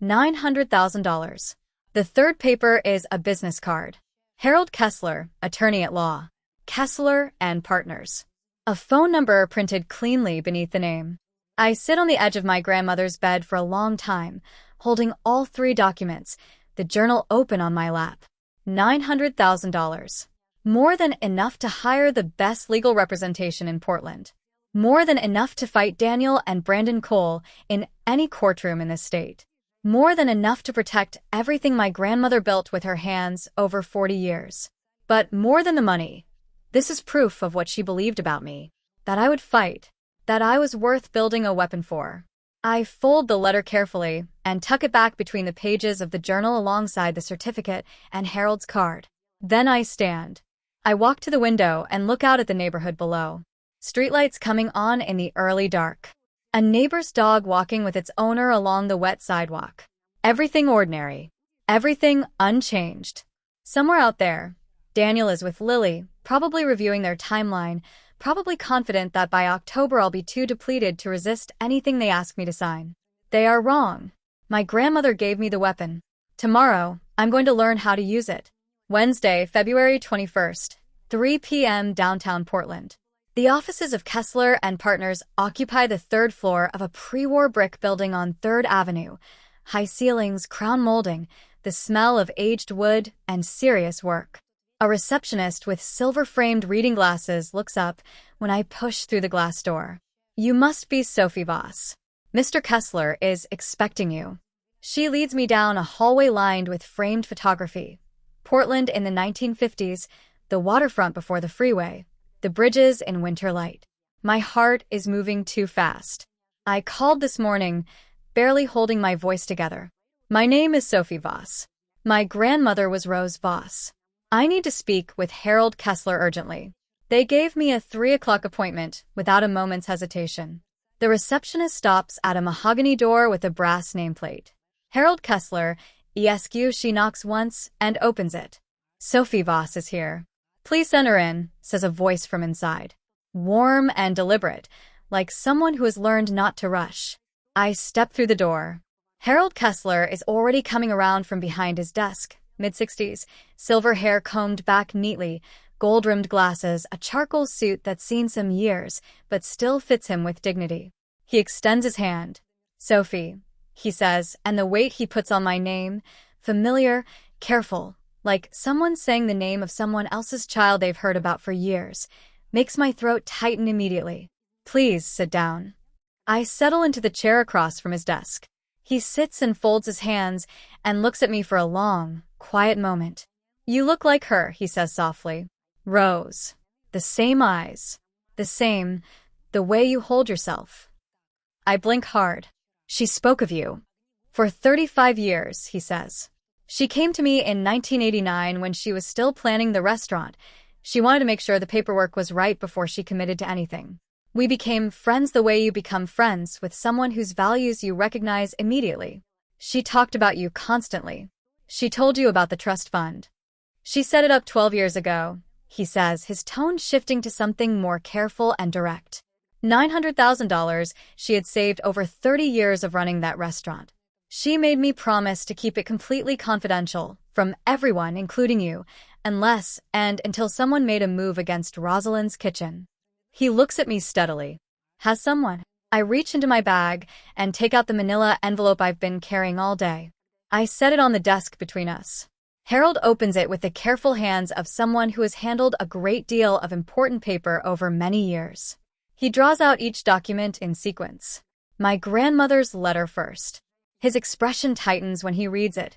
$900,000. The third paper is a business card. Harold Kessler, attorney at law. Kessler and Partners. A phone number printed cleanly beneath the name. I sit on the edge of my grandmother's bed for a long time, holding all 3 documents, the journal open on my lap. $900,000. More than enough to hire the best legal representation in Portland. More than enough to fight Daniel and Brandon Cole in any courtroom in this state. More than enough to protect everything my grandmother built with her hands over 40 years. But more than the money, this is proof of what she believed about me. That I would fight. That I was worth building a weapon for. I fold the letter carefully and tuck it back between the pages of the journal alongside the certificate and Harold's card. Then I stand. I walk to the window and look out at the neighborhood below. Streetlights coming on in the early dark. A neighbor's dog walking with its owner along the wet sidewalk. Everything ordinary. Everything unchanged. Somewhere out there, Daniel is with Lily, probably reviewing their timeline, probably confident that by October I'll be too depleted to resist anything they ask me to sign. They are wrong. My grandmother gave me the weapon. Tomorrow, I'm going to learn how to use it. Wednesday, February 21st, 3 p.m. downtown Portland. The offices of Kessler and Partners occupy the 3rd floor of a pre-war brick building on 3rd Avenue. High ceilings, crown molding, the smell of aged wood, and serious work. A receptionist with silver-framed reading glasses looks up when I push through the glass door. You must be Sophie Voss. Mr. Kessler is expecting you. She leads me down a hallway lined with framed photography. Portland in the 1950s, the waterfront before the freeway, the bridges in winter light. My heart is moving too fast. I called this morning, barely holding my voice together. My name is Sophie Voss. My grandmother was Rose Voss. I need to speak with Harold Kessler urgently. They gave me a 3 o'clock appointment without a moment's hesitation. The receptionist stops at a mahogany door with a brass nameplate. Harold Kessler, ESQ, she knocks once and opens it. Sophie Voss is here. Please send her in, says a voice from inside. Warm and deliberate, like someone who has learned not to rush. I step through the door. Harold Kessler is already coming around from behind his desk, mid-60s, silver hair combed back neatly, gold-rimmed glasses, a charcoal suit that's seen some years, but still fits him with dignity. He extends his hand. Sophie, he says, and the weight he puts on my name, familiar, careful, like someone saying the name of someone else's child they've heard about for years, makes my throat tighten immediately. Please sit down. I settle into the chair across from his desk. He sits and folds his hands and looks at me for a long, quiet moment. You look like her, he says softly. Rose. The same eyes. The way you hold yourself. I blink hard. She spoke of you. For 35 years, he says. She came to me in 1989 when she was still planning the restaurant. She wanted to make sure the paperwork was right before she committed to anything. We became friends the way you become friends with someone whose values you recognize immediately. She talked about you constantly. She told you about the trust fund. She set it up 12 years ago, he says, his tone shifting to something more careful and direct. $900,000 she had saved over 30 years of running that restaurant. She made me promise to keep it completely confidential from everyone, including you, unless and until someone made a move against Rosalind's kitchen. He looks at me steadily. Has someone? I reach into my bag and take out the manila envelope I've been carrying all day. I set it on the desk between us. Harold opens it with the careful hands of someone who has handled a great deal of important paper over many years. He draws out each document in sequence. My grandmother's letter first. His expression tightens when he reads it,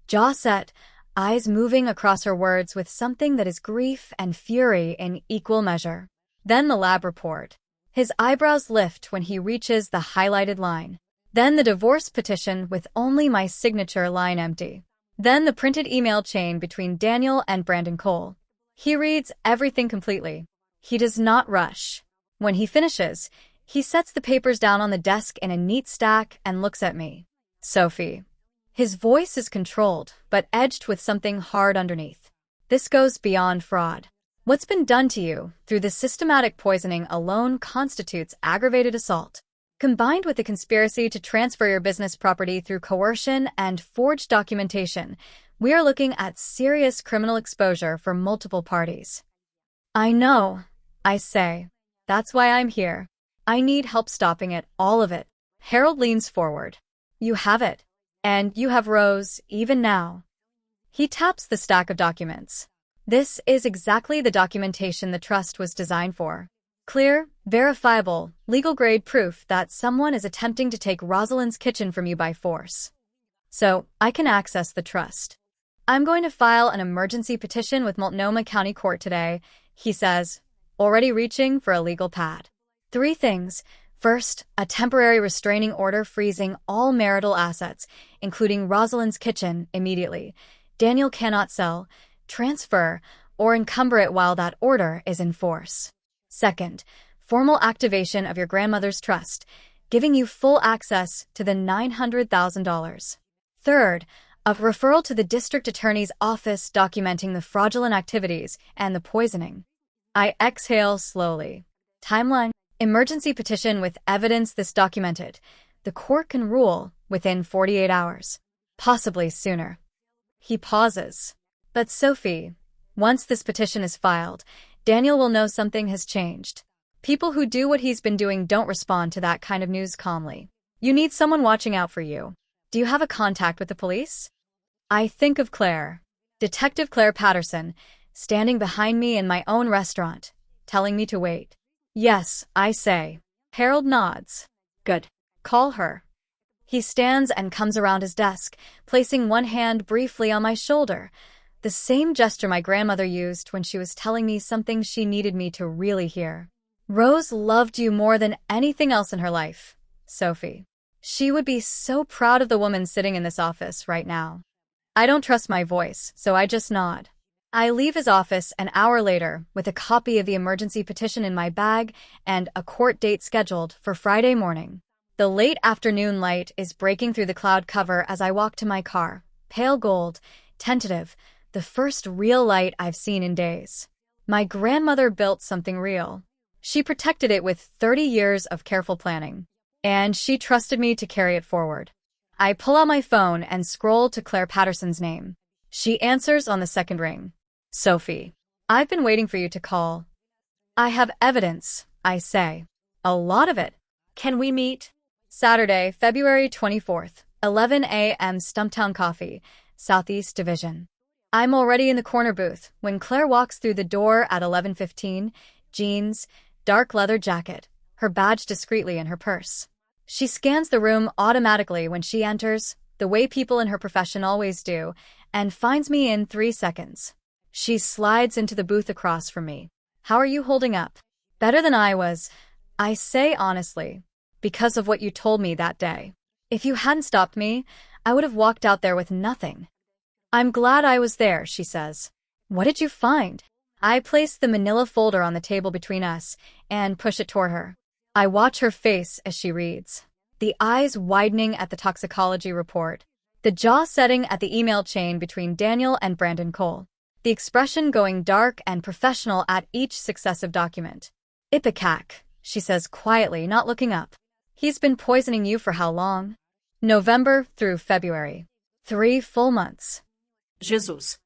jaw set, eyes moving across her words with something that is grief and fury in equal measure. Then the lab report. His eyebrows lift when he reaches the highlighted line. Then the divorce petition with only my signature line empty. Then the printed email chain between Daniel and Brandon Cole. He reads everything completely. He does not rush. When he finishes, he sets the papers down on the desk in a neat stack and looks at me. Sophie. His voice is controlled, but edged with something hard underneath. This goes beyond fraud. What's been done to you through the systematic poisoning alone constitutes aggravated assault. Combined with the conspiracy to transfer your business property through coercion and forged documentation, we are looking at serious criminal exposure for multiple parties. I know, I say. That's why I'm here. I need help stopping it, all of it. Harold leans forward. You have it. And you have Rose, even now. He taps the stack of documents. This is exactly the documentation the trust was designed for. Clear, verifiable, legal-grade proof that someone is attempting to take Rosalind's kitchen from you by force. So, I can access the trust. I'm going to file an emergency petition with Multnomah County Court today, he says, already reaching for a legal pad. 3 things. First, a temporary restraining order freezing all marital assets, including Rosalind's kitchen, immediately. Daniel cannot sell, transfer, or encumber it while that order is in force. Second, formal activation of your grandmother's trust, giving you full access to the $900,000. Third, a referral to the district attorney's office documenting the fraudulent activities and the poisoning. I exhale slowly. Timeline. Emergency petition with evidence this documented. The court can rule within 48 hours. Possibly sooner. He pauses. But Sophie, once this petition is filed, Daniel will know something has changed. People who do what he's been doing don't respond to that kind of news calmly. You need someone watching out for you. Do you have a contact with the police? I think of Claire. Detective Claire Patterson, standing behind me in my own restaurant, telling me to wait. Yes, I say. Harold nods. Good. Call her. He stands and comes around his desk, placing one hand briefly on my shoulder. The same gesture my grandmother used when she was telling me something she needed me to really hear. Rose loved you more than anything else in her life, Sophie. She would be so proud of the woman sitting in this office right now. I don't trust my voice, so I just nod. I leave his office an hour later with a copy of the emergency petition in my bag and a court date scheduled for Friday morning. The late afternoon light is breaking through the cloud cover as I walk to my car, pale gold, tentative, the first real light I've seen in days. My grandmother built something real. She protected it with 30 years of careful planning. And she trusted me to carry it forward. I pull out my phone and scroll to Claire Patterson's name. She answers on the second ring. Sophie. I've been waiting for you to call. I have evidence, I say. A lot of it. Can we meet? Saturday, February 24th, 11 a.m. Stumptown Coffee, Southeast Division. I'm already in the corner booth when Claire walks through the door at 11:15, jeans, dark leather jacket, her badge discreetly in her purse. She scans the room automatically when she enters, the way people in her profession always do, and finds me in 3 seconds. She slides into the booth across from me. How are you holding up? Better than I was, I say honestly, because of what you told me that day. If you hadn't stopped me, I would have walked out there with nothing. I'm glad I was there, she says. What did you find? I place the manila folder on the table between us and push it toward her. I watch her face as she reads, the eyes widening at the toxicology report, the jaw setting at the email chain between Daniel and Brandon Cole, the expression going dark and professional at each successive document. Ipecac, she says quietly, not looking up. He's been poisoning you for how long? November through February. 3 full months. Jesus.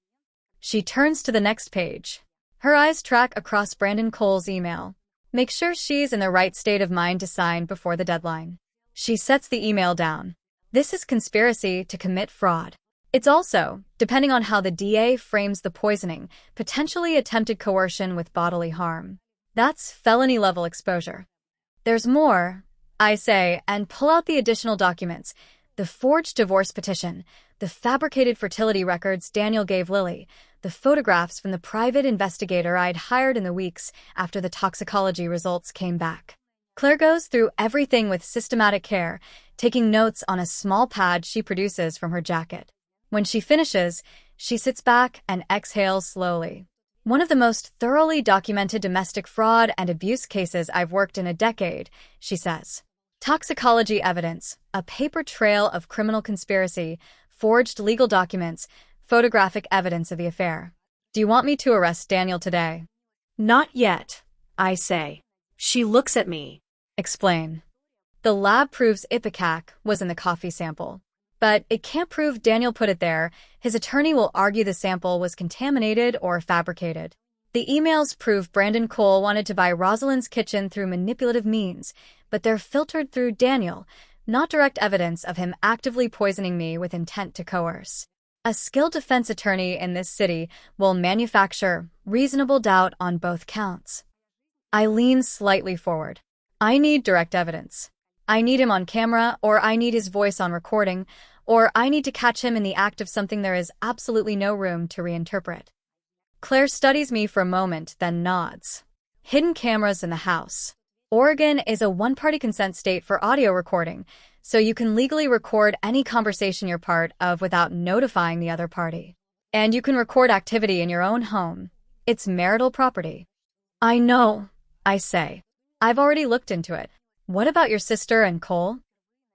She turns to the next page. Her eyes track across Brandon Cole's email. Make sure she's in the right state of mind to sign before the deadline. She sets the email down. This is conspiracy to commit fraud. It's also, depending on how the DA frames the poisoning, potentially attempted coercion with bodily harm. That's felony-level exposure. There's more, I say, and pull out the additional documents, the forged divorce petition, the fabricated fertility records Daniel gave Lily, the photographs from the private investigator I'd hired in the weeks after the toxicology results came back. Claire goes through everything with systematic care, taking notes on a small pad she produces from her jacket. When she finishes, she sits back and exhales slowly. One of the most thoroughly documented domestic fraud and abuse cases I've worked in a decade, she says. Toxicology evidence, a paper trail of criminal conspiracy, forged legal documents, photographic evidence of the affair. Do you want me to arrest Daniel today? Not yet, I say. She looks at me. Explain. The lab proves Ipecac was in the coffee sample. But it can't prove Daniel put it there. His attorney will argue the sample was contaminated or fabricated. The emails prove Brandon Cole wanted to buy Rosalind's kitchen through manipulative means, but they're filtered through Daniel, not direct evidence of him actively poisoning me with intent to coerce. A skilled defense attorney in this city will manufacture reasonable doubt on both counts. I lean slightly forward. I need direct evidence. I need him on camera, or I need his voice on recording, or I need to catch him in the act of something there is absolutely no room to reinterpret. Claire studies me for a moment, then nods. Hidden cameras in the house. Oregon is a one-party consent state for audio recording, so you can legally record any conversation you're part of without notifying the other party. And you can record activity in your own home. It's marital property. I know, I say. I've already looked into it. What about your sister and Cole?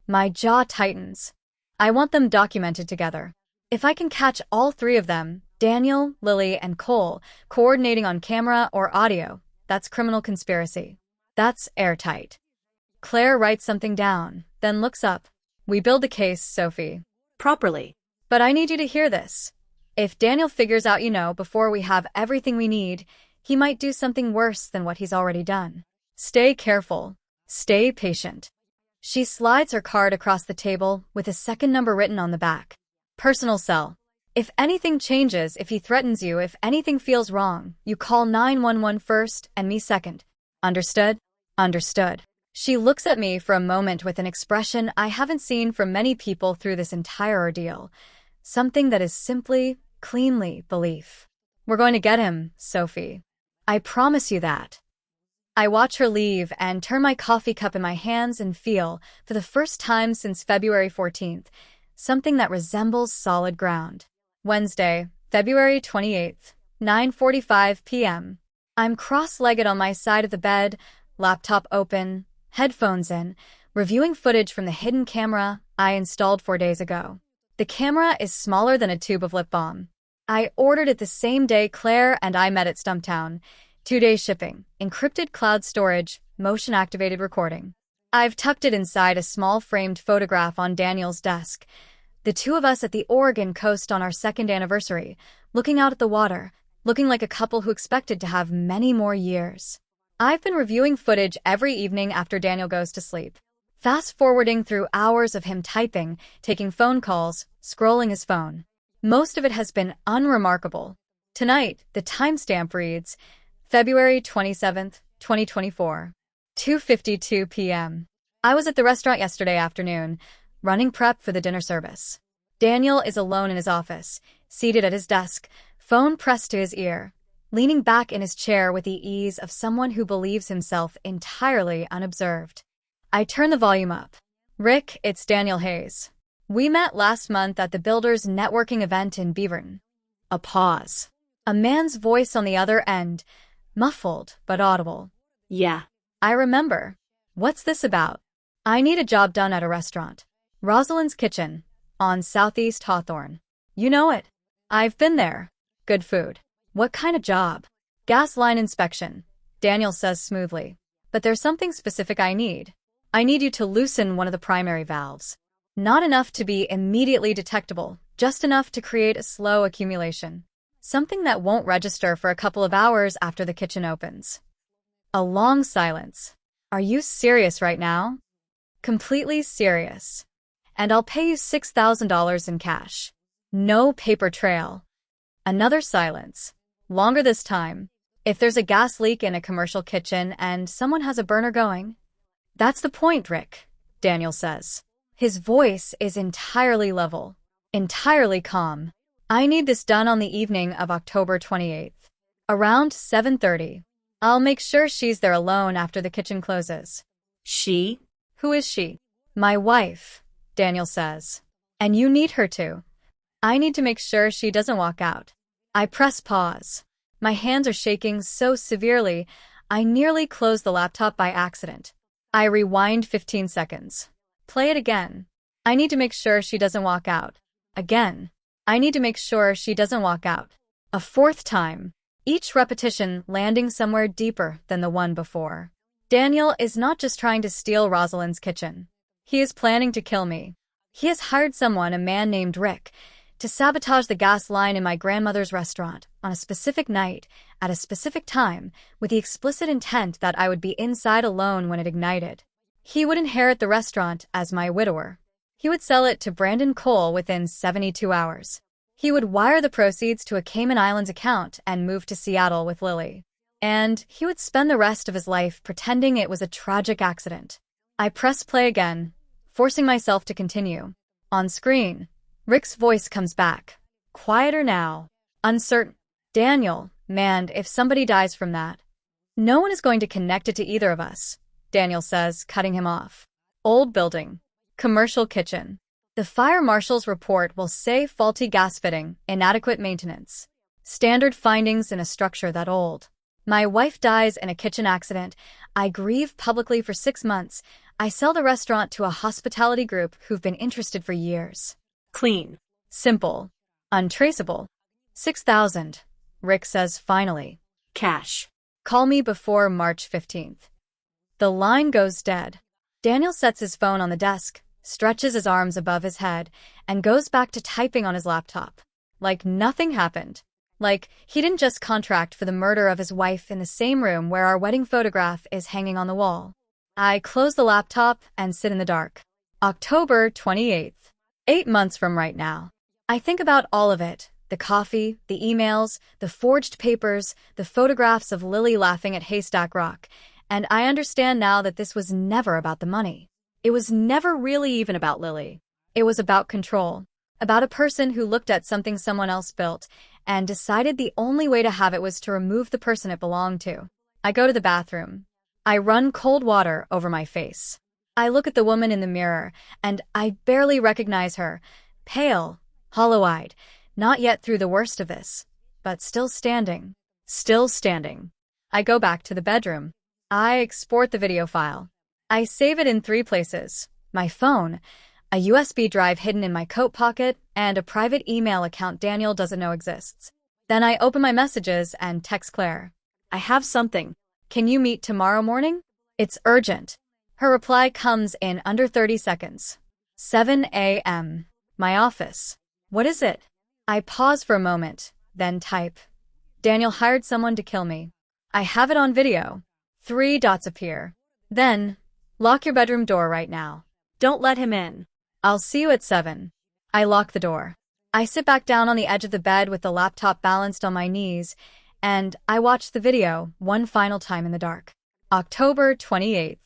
My jaw tightens. I want them documented together. If I can catch all three of them, Daniel, Lily, and Cole, coordinating on camera or audio, that's criminal conspiracy. That's airtight. Claire writes something down, then looks up. We build the case, Sophie. Properly. But I need you to hear this. If Daniel figures out before we have everything we need, he might do something worse than what he's already done. Stay careful. Stay patient. She slides her card across the table with a second number written on the back. Personal cell. If anything changes, if he threatens you, if anything feels wrong, you call 911 first and me second. Understood? Understood. She looks at me for a moment with an expression I haven't seen from many people through this entire ordeal. Something that is simply, cleanly belief. We're going to get him, Sophie. I promise you that. I watch her leave and turn my coffee cup in my hands and feel, for the first time since February 14th, something that resembles solid ground. Wednesday, February 28th, 9:45 p.m. I'm cross-legged on my side of the bed, laptop open, headphones in, reviewing footage from the hidden camera I installed 4 days ago. The camera is smaller than a tube of lip balm. I ordered it the same day Claire and I met at Stumptown. 2-day shipping, encrypted cloud storage, motion-activated recording. I've tucked it inside a small framed photograph on Daniel's desk. The two of us at the Oregon coast on our second anniversary, looking out at the water, looking like a couple who expected to have many more years. I've been reviewing footage every evening after Daniel goes to sleep. Fast-forwarding through hours of him typing, taking phone calls, scrolling his phone. Most of it has been unremarkable. Tonight, the timestamp reads, February 27th, 2024, 2:52 p.m. I was at the restaurant yesterday afternoon, running prep for the dinner service. Daniel is alone in his office, seated at his desk, phone pressed to his ear, leaning back in his chair with the ease of someone who believes himself entirely unobserved. I turn the volume up. Rick, it's Daniel Hayes. We met last month at the Builders networking event in Beaverton. A pause. A man's voice on the other end, muffled but audible. Yeah. I remember. What's this about? I need a job done at a restaurant. Rosalind's Kitchen, on Southeast Hawthorne. You know it. I've been there. Good food. What kind of job? Gas line inspection, Daniel says smoothly. But there's something specific I need. I need you to loosen one of the primary valves. Not enough to be immediately detectable, just enough to create a slow accumulation. Something that won't register for a couple of hours after the kitchen opens. A long silence. Are you serious right now? Completely serious. And I'll pay you $6,000 in cash. No paper trail. Another silence. Longer this time. If there's a gas leak in a commercial kitchen and someone has a burner going. That's the point, Rick, Daniel says. His voice is entirely level, entirely calm. I need this done on the evening of October 28th. Around 7:30. I'll make sure she's there alone after the kitchen closes. She? Who is she? My wife, Daniel says. And you need her to. I need to make sure she doesn't walk out. I press pause. My hands are shaking so severely, I nearly closed the laptop by accident. I rewind 15 seconds. Play it again. I need to make sure she doesn't walk out. Again. I need to make sure she doesn't walk out. A fourth time. Each repetition landing somewhere deeper than the one before. Daniel is not just trying to steal Rosalind's kitchen. He is planning to kill me. He has hired someone, a man named Rick, to sabotage the gas line in my grandmother's restaurant on a specific night, at a specific time, with the explicit intent that I would be inside alone when it ignited. He would inherit the restaurant as my widower. He would sell it to Brandon Cole within 72 hours. He would wire the proceeds to a Cayman Islands account and move to Seattle with Lily. And he would spend the rest of his life pretending it was a tragic accident. I press play again, forcing myself to continue. On screen, Rick's voice comes back. Quieter now. Uncertain. Daniel, man, if somebody dies from that. No one is going to connect it to either of us, Daniel says, cutting him off. Old building. Commercial kitchen. The fire marshal's report will say faulty gas fitting, inadequate maintenance. Standard findings in a structure that old. My wife dies in a kitchen accident. I grieve publicly for 6 months. I sell the restaurant to a hospitality group who've been interested for years. Clean. Simple. Untraceable. 6,000, Rick says finally. Cash. Call me before March 15th. The line goes dead. Daniel sets his phone on the desk, stretches his arms above his head, and goes back to typing on his laptop. Like nothing happened. Like he didn't just contract for the murder of his wife in the same room where our wedding photograph is hanging on the wall. I close the laptop and sit in the dark. October 28th. 8 months from right now. I think about all of it. The coffee, the emails, the forged papers, the photographs of Lily laughing at Haystack Rock. And I understand now that this was never about the money. It was never really even about Lily. It was about control. About a person who looked at something someone else built and decided the only way to have it was to remove the person it belonged to. I go to the bathroom. I run cold water over my face. I look at the woman in the mirror, and I barely recognize her. Pale, hollow-eyed, not yet through the worst of this, but still standing. Still standing. I go back to the bedroom. I export the video file. I save it in 3 places. My phone. a USB drive hidden in my coat pocket, and a private email account Daniel doesn't know exists. Then I open my messages and text Claire. I have something. Can you meet tomorrow morning? It's urgent. Her reply comes in under 30 seconds. 7 a.m. My office. What is it? I pause for a moment, then type. Daniel hired someone to kill me. I have it on video. 3 dots appear. Then, lock your bedroom door right now. Don't let him in. I'll see you at 7. I lock the door. I sit back down on the edge of the bed with the laptop balanced on my knees, and I watch the video one final time in the dark. October 28th.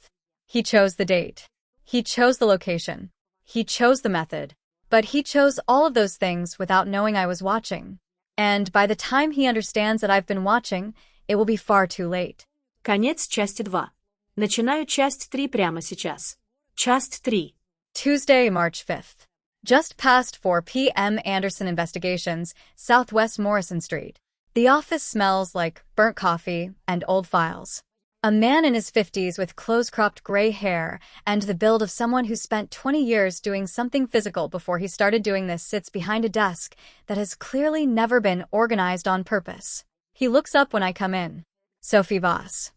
He chose the date. He chose the location. He chose the method. But he chose all of those things without knowing I was watching. And by the time he understands that I've been watching, it will be far too late. Конец части 2. Начинаю часть 3 прямо сейчас. Часть 3. Tuesday, March 5th. Just past 4 p.m. Anderson Investigations, Southwest Morrison Street. The office smells like burnt coffee and old files. A man in his 50s with close-cropped gray hair and the build of someone who spent 20 years doing something physical before he started doing this sits behind a desk that has clearly never been organized on purpose. He looks up when I come in. Sophie Voss.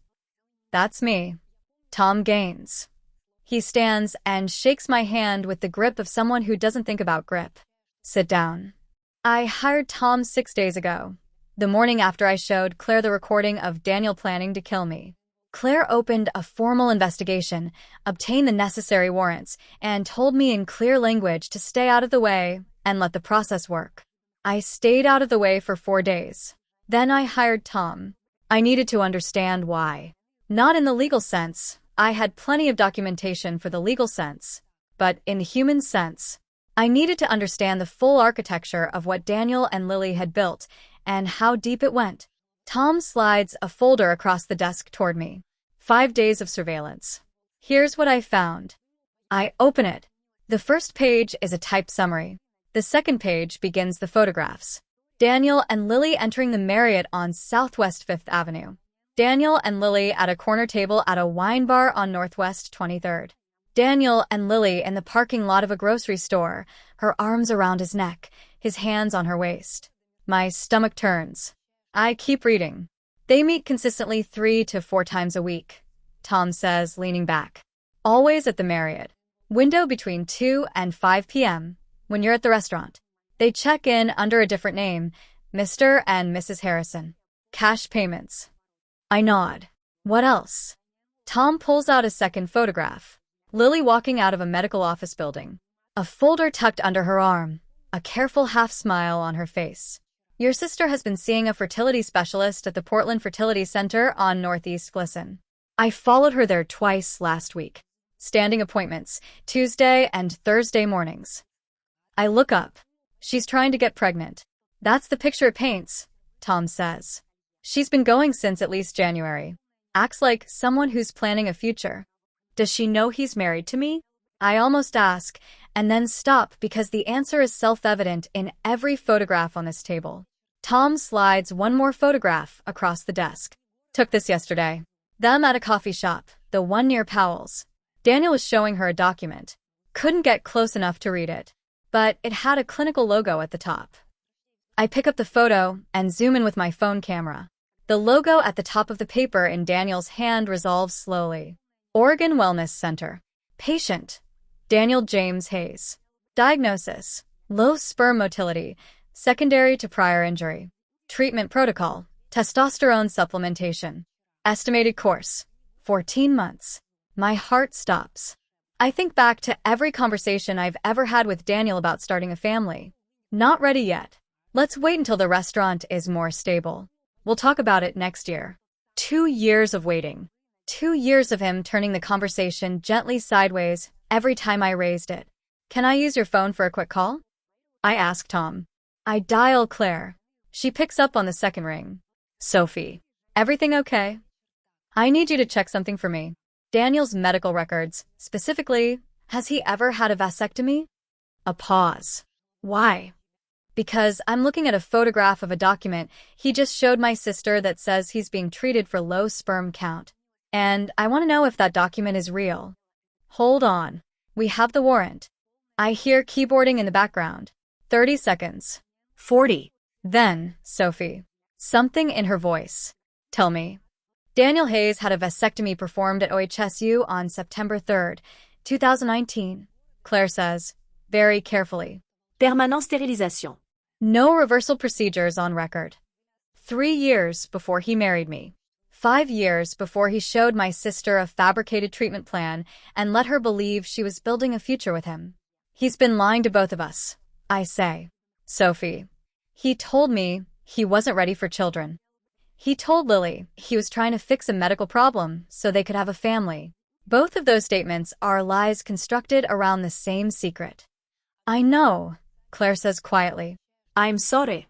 That's me. Tom Gaines. He stands and shakes my hand with the grip of someone who doesn't think about grip. Sit down. I hired Tom 6 days ago, the morning after I showed Claire the recording of Daniel planning to kill me. Claire opened a formal investigation, obtained the necessary warrants, and told me in clear language to stay out of the way and let the process work. I stayed out of the way for 4 days. Then I hired Tom. I needed to understand why. Not in the legal sense. I had plenty of documentation for the legal sense. But in the human sense, I needed to understand the full architecture of what Daniel and Lily had built and how deep it went. Tom slides a folder across the desk toward me. 5 days of surveillance. Here's what I found. I open it. The first page is a typed summary. The second page begins the photographs. Daniel and Lily entering the Marriott on Southwest 5th Avenue. Daniel and Lily at a corner table at a wine bar on Northwest 23rd. Daniel and Lily in the parking lot of a grocery store, her arms around his neck, his hands on her waist. My stomach turns. I keep reading. They meet consistently 3 to 4 times a week, Tom says, leaning back. Always at the Marriott. Window between 2 and 5 p.m. when you're at the restaurant. They check in under a different name, Mr. and Mrs. Harrison. Cash payments. I nod. What else? Tom pulls out a second photograph. Lily walking out of a medical office building. A folder tucked under her arm, a careful half smile on her face. Your sister has been seeing a fertility specialist at the Portland Fertility Center on Northeast Glisson. I followed her there twice last week. Standing appointments, Tuesday and Thursday mornings. I look up. She's trying to get pregnant. That's the picture it paints, Tom says. She's been going since at least January. Acts like someone who's planning a future. Does she know he's married to me? I almost ask, and then stop because the answer is self-evident in every photograph on this table. Tom slides one more photograph across the desk. Took this yesterday. Them at a coffee shop, the one near Powell's. Daniel was showing her a document. Couldn't get close enough to read it, but it had a clinical logo at the top. I pick up the photo and zoom in with my phone camera. The logo at the top of the paper in Daniel's hand resolves slowly. Oregon Wellness Center. Patient. Daniel James Hayes. Diagnosis. Low sperm motility, secondary to prior injury. Treatment protocol. Testosterone supplementation. Estimated course. 14 months. My heart stops. I think back to every conversation I've ever had with Daniel about starting a family. Not ready yet. Let's wait until the restaurant is more stable. We'll talk about it next year. 2 years of waiting. 2 years of him turning the conversation gently sideways every time I raised it. Can I use your phone for a quick call? I ask Tom. I dial Claire. She picks up on the second ring. Sophie. Everything okay? I need you to check something for me. Daniel's medical records. Specifically, has he ever had a vasectomy? A pause. Why? Because I'm looking at a photograph of a document he just showed my sister that says he's being treated for low sperm count. And I want to know if that document is real. Hold on. We have the warrant. I hear keyboarding in the background. 30 seconds. 40. Then, Sophie. Something in her voice. Tell me. Daniel Hayes had a vasectomy performed at OHSU on September 3rd, 2019. Claire says, very carefully. Permanent stérilisation. No reversal procedures on record. 3 years before he married me. 5 years before he showed my sister a fabricated treatment plan and let her believe she was building a future with him. He's been lying to both of us, I say. Sophie. He told me he wasn't ready for children. He told Lily he was trying to fix a medical problem so they could have a family. Both of those statements are lies constructed around the same secret. I know, Claire says quietly. I'm sorry.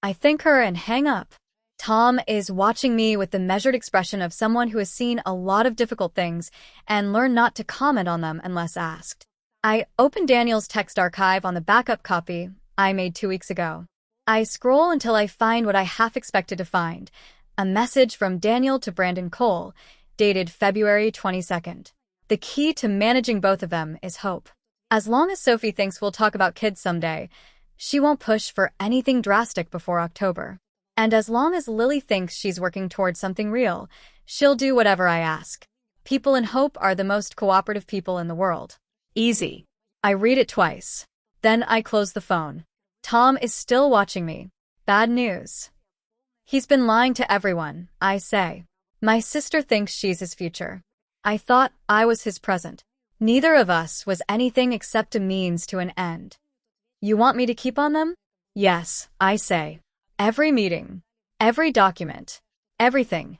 I thank her and hang up. Tom is watching me with the measured expression of someone who has seen a lot of difficult things and learned not to comment on them unless asked. I open Daniel's text archive on the backup copy I made 2 weeks ago. I scroll until I find what I half expected to find, a message from Daniel to Brandon Cole, dated February 22nd. The key to managing both of them is hope. As long as Sophie thinks we'll talk about kids someday, she won't push for anything drastic before October. And as long as Lily thinks she's working towards something real, she'll do whatever I ask. People in hope are the most cooperative people in the world. Easy. I read it twice. Then I close the phone. Tom is still watching me. Bad news. He's been lying to everyone, I say. My sister thinks she's his future. I thought I was his present. Neither of us was anything except a means to an end. You want me to keep on them? Yes, I say. Every meeting. Every document. Everything.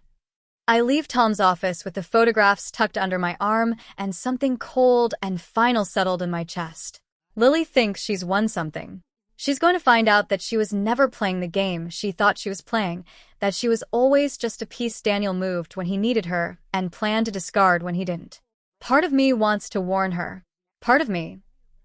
I leave Tom's office with the photographs tucked under my arm and something cold and final settled in my chest. Lily thinks she's won something. She's going to find out that she was never playing the game she thought she was playing, that she was always just a piece Daniel moved when he needed her and planned to discard when he didn't. Part of me wants to warn her. Part of me,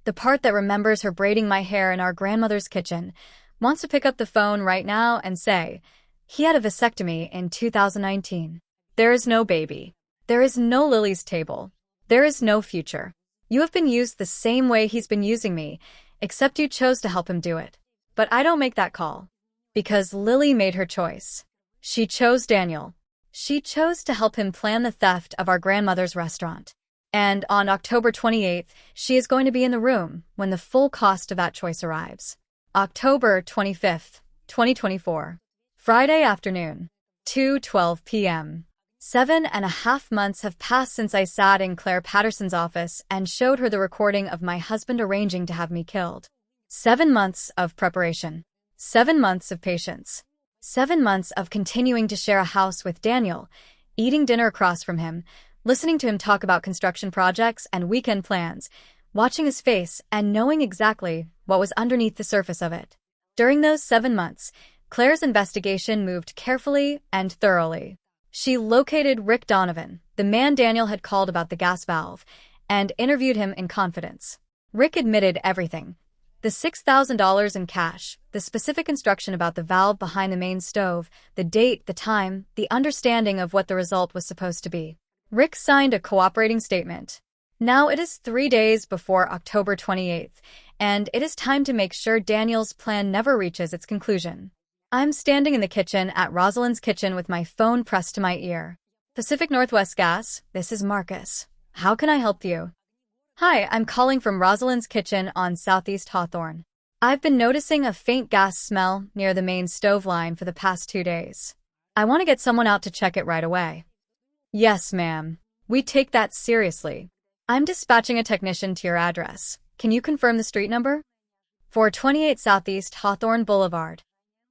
the part that remembers her braiding my hair in our grandmother's kitchen, wants to pick up the phone right now and say, he had a vasectomy in 2019. There is no baby. There is no Lily's table. There is no future. You have been used the same way he's been using me, except you chose to help him do it. But I don't make that call. Because Lily made her choice. She chose Daniel. She chose to help him plan the theft of our grandmother's restaurant. And on October 28th, she is going to be in the room when the full cost of that choice arrives. October 25th, 2024. Friday afternoon, 2:12 p.m. 7.5 months have passed since I sat in Claire Patterson's office and showed her the recording of my husband arranging to have me killed. 7 months of preparation. 7 months of patience. 7 months of continuing to share a house with Daniel, eating dinner across from him, listening to him talk about construction projects and weekend plans, watching his face and knowing exactly what was underneath the surface of it. During those 7 months, Claire's investigation moved carefully and thoroughly. She located Rick Donovan, the man Daniel had called about the gas valve, and interviewed him in confidence. Rick admitted everything. The $6,000 in cash, the specific instruction about the valve behind the main stove, the date, the time, the understanding of what the result was supposed to be. Rick signed a cooperating statement. Now it is 3 days before October 28th, and it is time to make sure Daniel's plan never reaches its conclusion. I'm standing in the kitchen at Rosalind's kitchen with my phone pressed to my ear. Pacific Northwest Gas, this is Marcus. How can I help you? Hi, I'm calling from Rosalind's kitchen on Southeast Hawthorne. I've been noticing a faint gas smell near the main stove line for the past 2 days. I want to get someone out to check it right away. Yes, ma'am. We take that seriously. I'm dispatching a technician to your address. Can you confirm the street number? 428 Southeast Hawthorne Boulevard.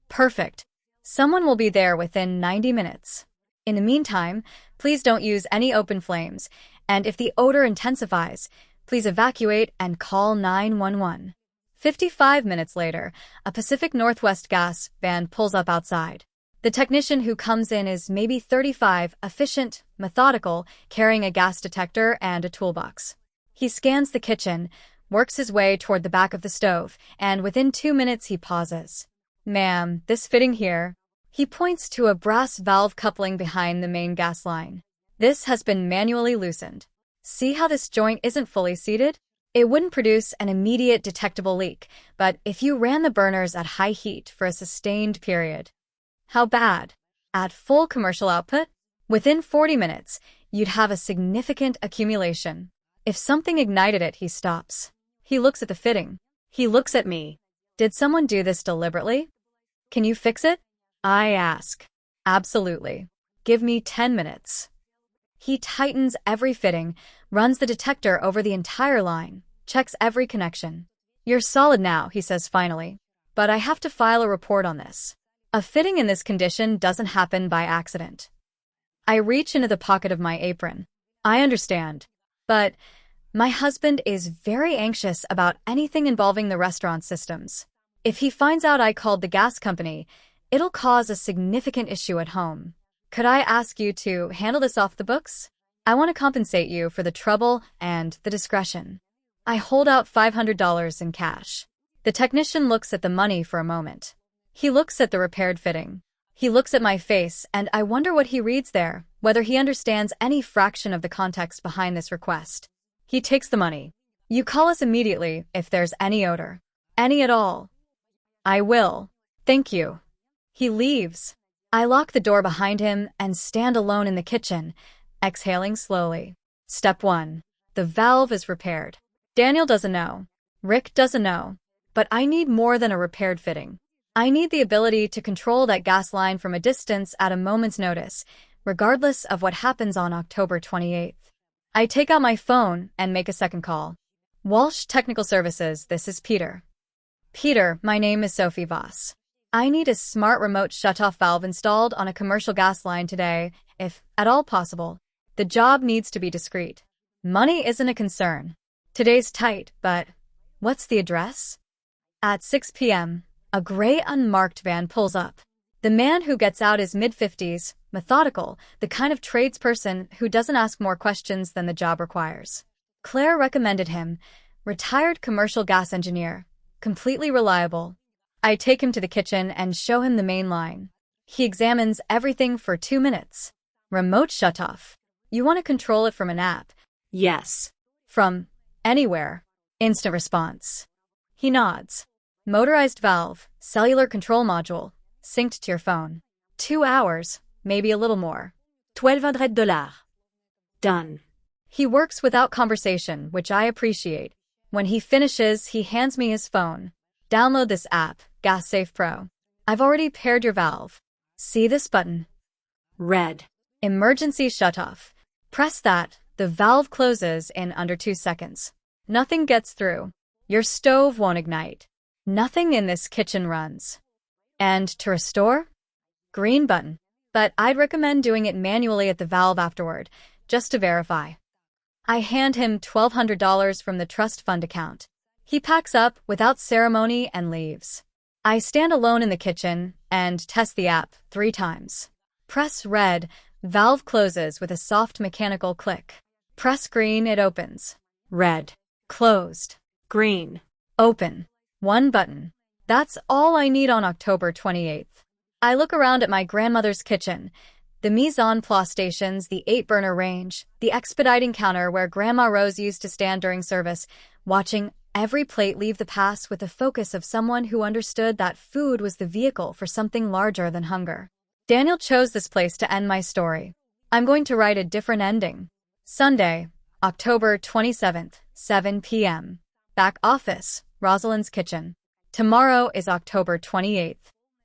Perfect. Someone will be there within 90 minutes. In the meantime, please don't use any open flames, and if the odor intensifies, please evacuate and call 911. 55 minutes later, a Pacific Northwest Gas van pulls up outside. The technician who comes in is maybe 35, efficient, methodical, carrying a gas detector and a toolbox. He scans the kitchen, works his way toward the back of the stove, and within 2 minutes he pauses. Ma'am, this fitting here. He points to a brass valve coupling behind the main gas line. This has been manually loosened. See how this joint isn't fully seated? It wouldn't produce an immediate detectable leak, but if you ran the burners at high heat for a sustained period. How bad? At full commercial output? Within 40 minutes, you'd have a significant accumulation. If something ignited it, he stops. He looks at the fitting. He looks at me. Did someone do this deliberately? Can you fix it? I ask. Absolutely. Give me 10 minutes. He tightens every fitting, runs the detector over the entire line, checks every connection. You're solid now, he says finally. But I have to file a report on this. A fitting in this condition doesn't happen by accident. I reach into the pocket of my apron. I understand. But my husband is very anxious about anything involving the restaurant systems. If he finds out I called the gas company, it'll cause a significant issue at home. Could I ask you to handle this off the books? I want to compensate you for the trouble and the discretion. I hold out $500 in cash. The technician looks at the money for a moment. He looks at the repaired fitting. He looks at my face, and I wonder what he reads there, whether he understands any fraction of the context behind this request. He takes the money. You call us immediately if there's any odor. Any at all. I will. Thank you. He leaves. I lock the door behind him and stand alone in the kitchen, exhaling slowly. Step 1. The valve is repaired. Daniel doesn't know. Rick doesn't know. But I need more than a repaired fitting. I need the ability to control that gas line from a distance at a moment's notice, regardless of what happens on October 28th. I take out my phone and make a second call. Walsh Technical Services, this is Peter. Peter, my name is Sophie Voss. I need a smart remote shutoff valve installed on a commercial gas line today, if at all possible. The job needs to be discreet. Money isn't a concern. Today's tight, but what's the address? At 6 p.m., a gray unmarked van pulls up. The man who gets out is mid-50s, methodical, the kind of tradesperson who doesn't ask more questions than the job requires. Claire recommended him, retired commercial gas engineer, completely reliable. I take him to the kitchen and show him the main line. He examines everything for 2 minutes. Remote shutoff. You want to control it from an app? Yes. From anywhere. Instant response. He nods. Motorized valve, cellular control module, synced to your phone. 2 hours, maybe a little more. $1,200. Done. He works without conversation, which I appreciate. When he finishes, he hands me his phone. Download this app, GasSafe Pro. I've already paired your valve. See this button? Red. Emergency shutoff. Press that. The valve closes in under 2 seconds. Nothing gets through. Your stove won't ignite. Nothing in this kitchen runs. And to restore? Green button. But I'd recommend doing it manually at the valve afterward, just to verify. I hand him $1,200 from the trust fund account. He packs up without ceremony and leaves. I stand alone in the kitchen and test the app 3 times. Press red, valve closes with a soft mechanical click. Press green, it opens. Red. Closed. Green. Open. 1 button. That's all I need on October 28th. I look around at my grandmother's kitchen. The mise en place stations, the 8-burner range, the expediting counter where Grandma Rose used to stand during service, watching every plate leave the pass with the focus of someone who understood that food was the vehicle for something larger than hunger. Daniel chose this place to end my story. I'm going to write a different ending. Sunday, October 27th, 7 p.m. Back office, Rosalind's kitchen. Tomorrow is October 28th.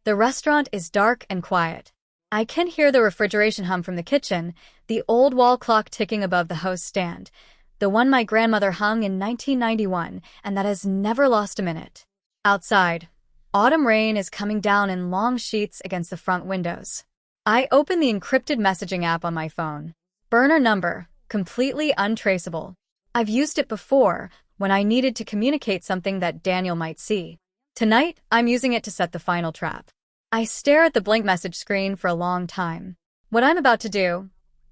The restaurant is dark and quiet. I can hear the refrigeration hum from the kitchen, the old wall clock ticking above the host stand, the one my grandmother hung in 1991 and that has never lost a minute. Outside, autumn rain is coming down in long sheets against the front windows. I open the encrypted messaging app on my phone. Burner number, completely untraceable. I've used it before when I needed to communicate something that Daniel might see. Tonight, I'm using it to set the final trap. I stare at the blank message screen for a long time. What I'm about to do,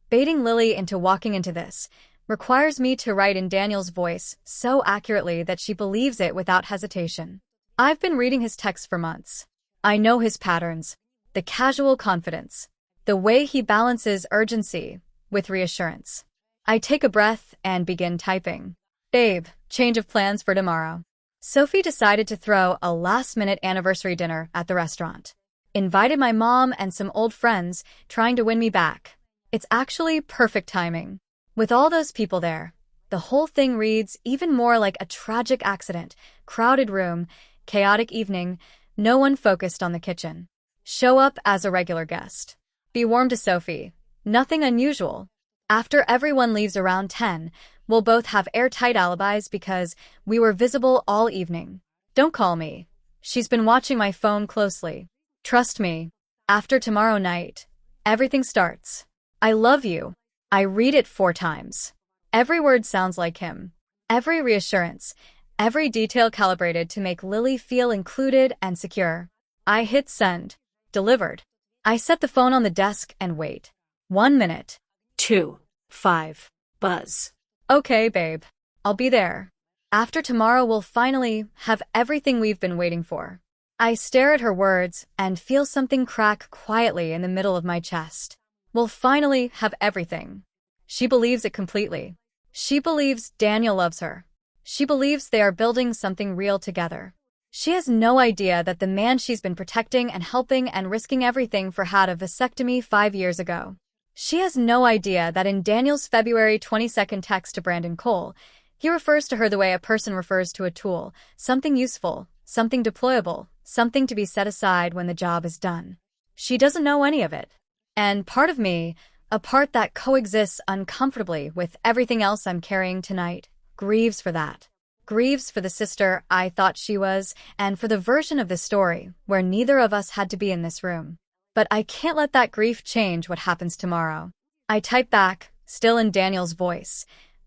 baiting Lily into walking into this, requires me to write in Daniel's voice so accurately that she believes it without hesitation. I've been reading his texts for months. I know his patterns, the casual confidence, the way he balances urgency with reassurance. I take a breath and begin typing. Babe, Change of plans for tomorrow. Sophie decided to throw a last-minute anniversary dinner at the restaurant. Invited my mom and some old friends, trying to win me back. It's actually perfect timing. With all those people there, the whole thing reads even more like a tragic accident. Crowded room, chaotic evening, no one focused on the kitchen. Show up as a regular guest. Be warm to Sophie. Nothing unusual. After everyone leaves around 10, we'll both have airtight alibis because we were visible all evening. Don't call me. She's been watching my phone closely. Trust me. After tomorrow night, everything starts. I love you. I read it 4 times. Every word sounds like him. Every reassurance, every detail calibrated to make Lily feel included and secure. I hit send. Delivered. I set the phone on the desk and wait. 1 minute. 2, 5, buzz. Okay, babe. I'll be there. After tomorrow, we'll finally have everything we've been waiting for. I stare at her words and feel something crack quietly in the middle of my chest. We'll finally have everything. She believes it completely. She believes Daniel loves her. She believes they are building something real together. She has no idea that the man she's been protecting and helping and risking everything for had a vasectomy 5 years ago. She has no idea that in Daniel's February 22nd text to Brandon Cole, he refers to her the way a person refers to a tool, something useful, something deployable, something to be set aside when the job is done. She doesn't know any of it. And part of me, a part that coexists uncomfortably with everything else I'm carrying tonight, grieves for that. Grieves for the sister I thought she was, and for the version of the story where neither of us had to be in this room. But I can't let that grief change what happens tomorrow. I type back, still in Daniel's voice.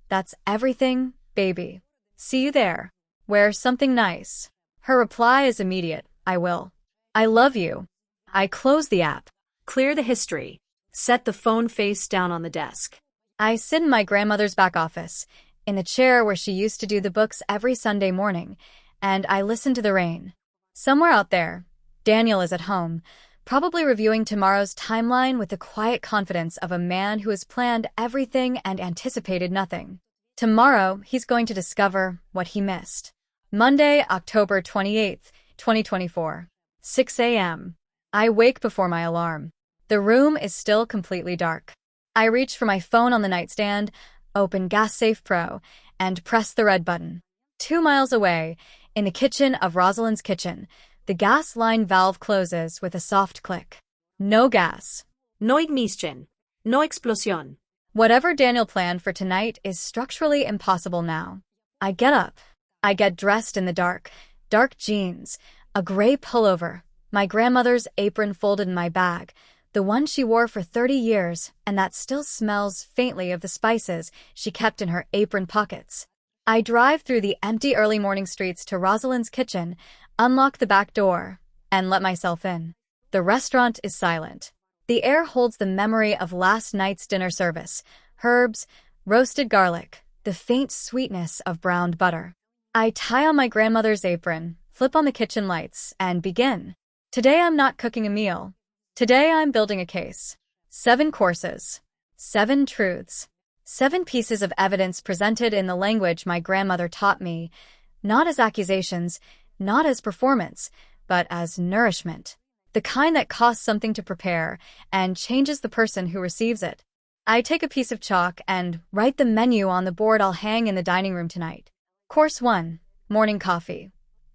That's everything, baby. See you there. Wear something nice. Her reply is immediate. I will. I love you. I close the app. Clear the history. Set the phone face down on the desk. I sit in my grandmother's back office, in the chair where she used to do the books every Sunday morning, and I listen to the rain. Somewhere out there, Daniel is at home, probably reviewing tomorrow's timeline with the quiet confidence of a man who has planned everything and anticipated nothing. Tomorrow, he's going to discover what he missed. Monday, October 28th, 2024. 6 a.m. I wake before my alarm. The room is still completely dark. I reach for my phone on the nightstand, open GasSafe Pro, and press the red button. 2 miles away, in the kitchen of Rosalind's kitchen, the gas line valve closes with a soft click. No gas. No ignition. No explosión. Whatever Daniel planned for tonight is structurally impossible now. I get up. I get dressed in the dark jeans, a gray pullover, my grandmother's apron folded in my bag, the one she wore for 30 years and that still smells faintly of the spices she kept in her apron pockets. I drive through the empty early morning streets to Rosalind's kitchen, unlock the back door, and let myself in. The restaurant is silent. The air holds the memory of last night's dinner service, herbs, roasted garlic, the faint sweetness of browned butter. I tie on my grandmother's apron, flip on the kitchen lights, and begin. Today I'm not cooking a meal. Today I'm building a case. 7 courses. 7 truths. 7 pieces of evidence presented in the language my grandmother taught me, not as accusations, not as performance, but as nourishment. The kind that costs something to prepare and changes the person who receives it. I take a piece of chalk and write the menu on the board I'll hang in the dining room tonight. Course 1, morning coffee.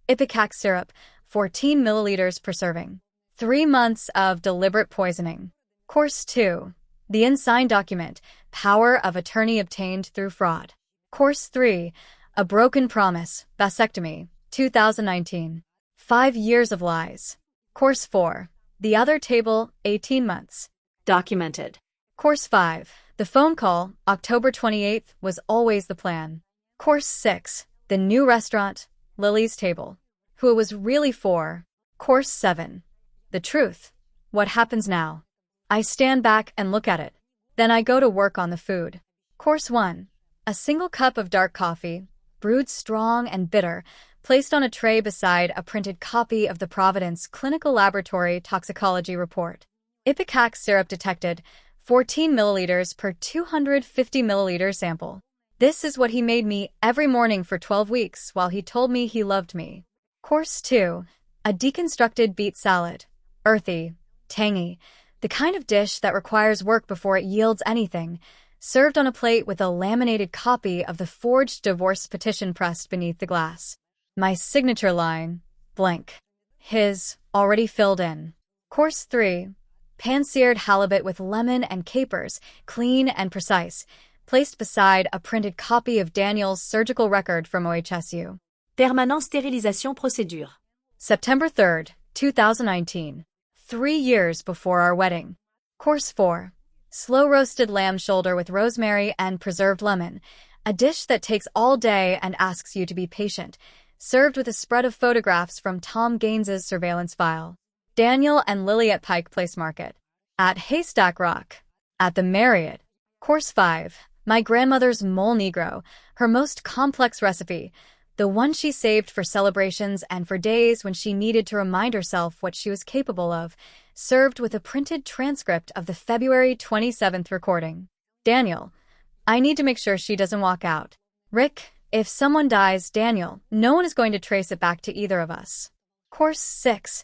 Ipecac syrup, 14 milliliters per serving. 3 months of deliberate poisoning. Course 2, the unsigned document, power of attorney obtained through fraud. Course 3, a broken promise, vasectomy, 2019. 5 years of lies. Course 4, the other table, 18 months. Documented. Course 5, the phone call, October 28th, was always the plan. Course 6, the new restaurant, Lily's table, who it was really for. Course 7, the truth. What happens now? I stand back and look at it. Then I go to work on the food. Course 1, a single cup of dark coffee, brewed strong and bitter, placed on a tray beside a printed copy of the Providence Clinical Laboratory Toxicology Report. Ipecac syrup detected, 14 milliliters per 250 milliliter sample. This is what he made me every morning for 12 weeks while he told me he loved me. Course 2. A deconstructed beet salad. Earthy, tangy, the kind of dish that requires work before it yields anything, served on a plate with a laminated copy of the forged divorce petition pressed beneath the glass. My signature line, blank. His, already filled in. Course 3. Pan-seared halibut with lemon and capers, clean and precise, placed beside a printed copy of Daniel's surgical record from OHSU. Permanent stérilisation procédure. September 3rd, 2019. 3 years before our wedding. Course 4. Slow-roasted lamb shoulder with rosemary and preserved lemon, a dish that takes all day and asks you to be patient, served with a spread of photographs from Tom Gaines's surveillance file. Daniel and Lily at Pike Place Market. At Haystack Rock. At the Marriott. Course 5. My grandmother's mole negro, her most complex recipe, the one she saved for celebrations and for days when she needed to remind herself what she was capable of, served with a printed transcript of the February 27th recording. Daniel, I need to make sure she doesn't walk out. Rick, if someone dies, Daniel, no one is going to trace it back to either of us. Course 6.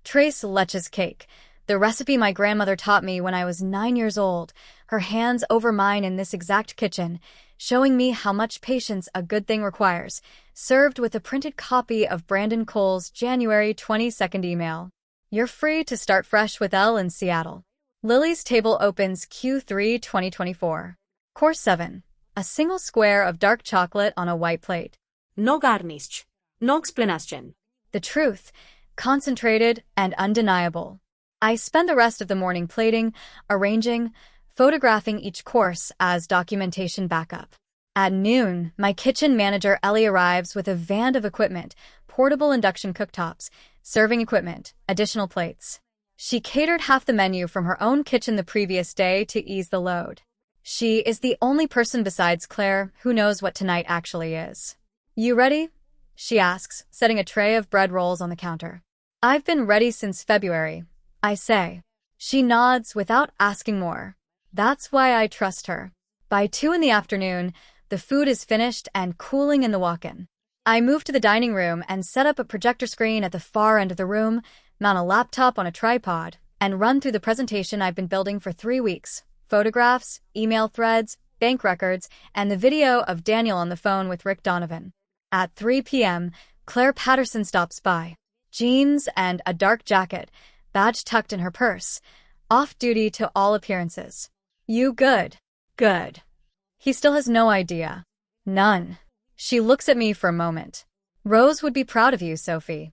Tres leches cake, the recipe my grandmother taught me when I was 9 years old, her hands over mine in this exact kitchen, showing me how much patience a good thing requires, served with a printed copy of Brandon Cole's January 22nd email. You're free to start fresh with Elle in Seattle. Lily's table opens Q3 2024. Course 7. A single square of dark chocolate on a white plate. No garnish. No explanation. The truth, concentrated and undeniable. I spend the rest of the morning plating, arranging, photographing each course as documentation backup. At noon, my kitchen manager Ellie arrives with a van of equipment, portable induction cooktops, serving equipment, additional plates. She catered half the menu from her own kitchen the previous day to ease the load. She is the only person besides Claire who knows what tonight actually is. You ready? She asks, setting a tray of bread rolls on the counter. I've been ready since February, I say. She nods without asking more. That's why I trust her. By 2 in the afternoon, the food is finished and cooling in the walk-in. I move to the dining room and set up a projector screen at the far end of the room, mount a laptop on a tripod, and run through the presentation I've been building for 3 weeks. Photographs, email threads, bank records, and the video of Daniel on the phone with Rick Donovan. At 3 p.m., Claire Patterson stops by. Jeans and a dark jacket, badge tucked in her purse. Off-duty to all appearances. You good? Good. He still has no idea. None. She looks at me for a moment. Rose would be proud of you, Sophie.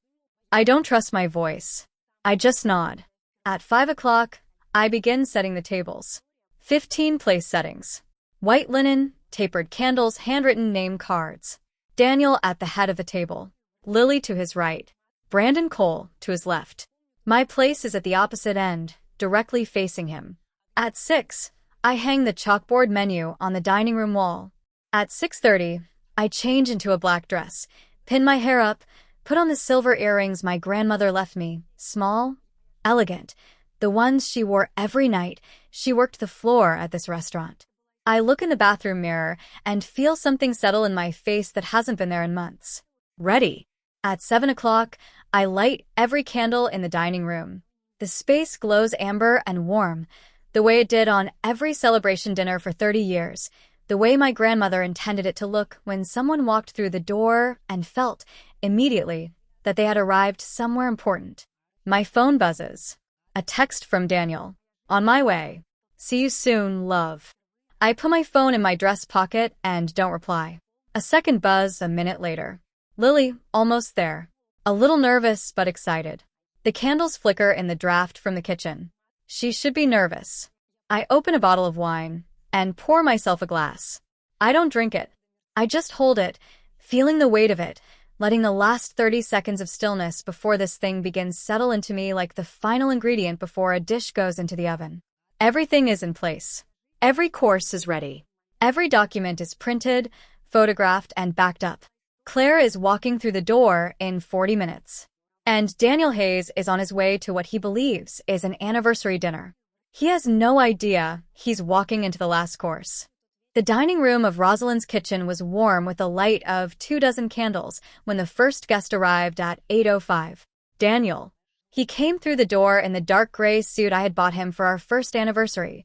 I don't trust my voice. I just nod. At 5 o'clock, I begin setting the tables. 15 place settings. White linen, tapered candles, handwritten name cards. Daniel at the head of the table. Lily to his right. Brandon Cole to his left. My place is at the opposite end, directly facing him. At 6, I hang the chalkboard menu on the dining room wall. At 6:30, I change into a black dress, pin my hair up, put on the silver earrings my grandmother left me, small, elegant, the ones she wore every night she worked the floor at this restaurant. I look in the bathroom mirror and feel something settle in my face that hasn't been there in months. Ready. At 7 o'clock, I light every candle in the dining room. The space glows amber and warm, the way it did on every celebration dinner for 30 years, the way my grandmother intended it to look when someone walked through the door and felt, immediately, that they had arrived somewhere important. My phone buzzes. A text from Daniel. On my way. See you soon, love. I put my phone in my dress pocket and don't reply. A second buzz a minute later. Lily, almost there. A little nervous but excited. The candles flicker in the draft from the kitchen. She should be nervous. I open a bottle of wine and pour myself a glass. I don't drink it. I just hold it, feeling the weight of it, letting the last 30 seconds of stillness before this thing begins settle into me like the final ingredient before a dish goes into the oven. Everything is in place. Every course is ready. Every document is printed, photographed, and backed up. Claire is walking through the door in 40 minutes. And Daniel Hayes is on his way to what he believes is an anniversary dinner. He has no idea he's walking into the last course. The dining room of Rosalind's kitchen was warm with the light of 24 candles when the first guest arrived at 8:05. Daniel. He came through the door in the dark gray suit I had bought him for our first anniversary,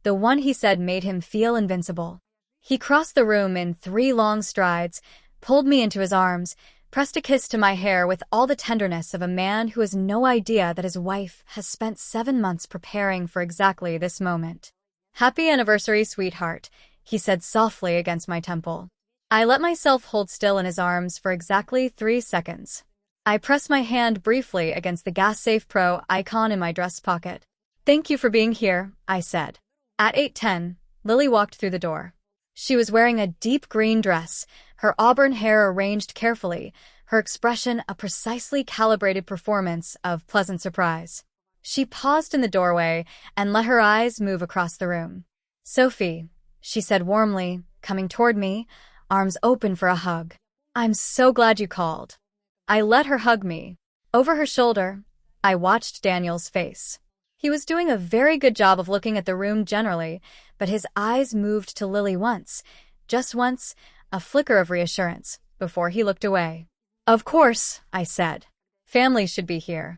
the one he said made him feel invincible. He crossed the room in 3 long strides, pulled me into his arms, pressed a kiss to my hair with all the tenderness of a man who has no idea that his wife has spent 7 months preparing for exactly this moment. "Happy anniversary, sweetheart," he said softly against my temple. I let myself hold still in his arms for exactly 3 seconds. I pressed my hand briefly against the Gas Safe Pro icon in my dress pocket. "Thank you for being here," I said. At 8:10, Lily walked through the door. She was wearing a deep green dress, her auburn hair arranged carefully, her expression a precisely calibrated performance of pleasant surprise. She paused in the doorway and let her eyes move across the room. "Sophie," she said warmly, coming toward me, arms open for a hug. "I'm so glad you called." I let her hug me. Over her shoulder, I watched Daniel's face. He was doing a very good job of looking at the room generally, but his eyes moved to Lily once, just once, a flicker of reassurance, before he looked away. "Of course," I said. "Family should be here."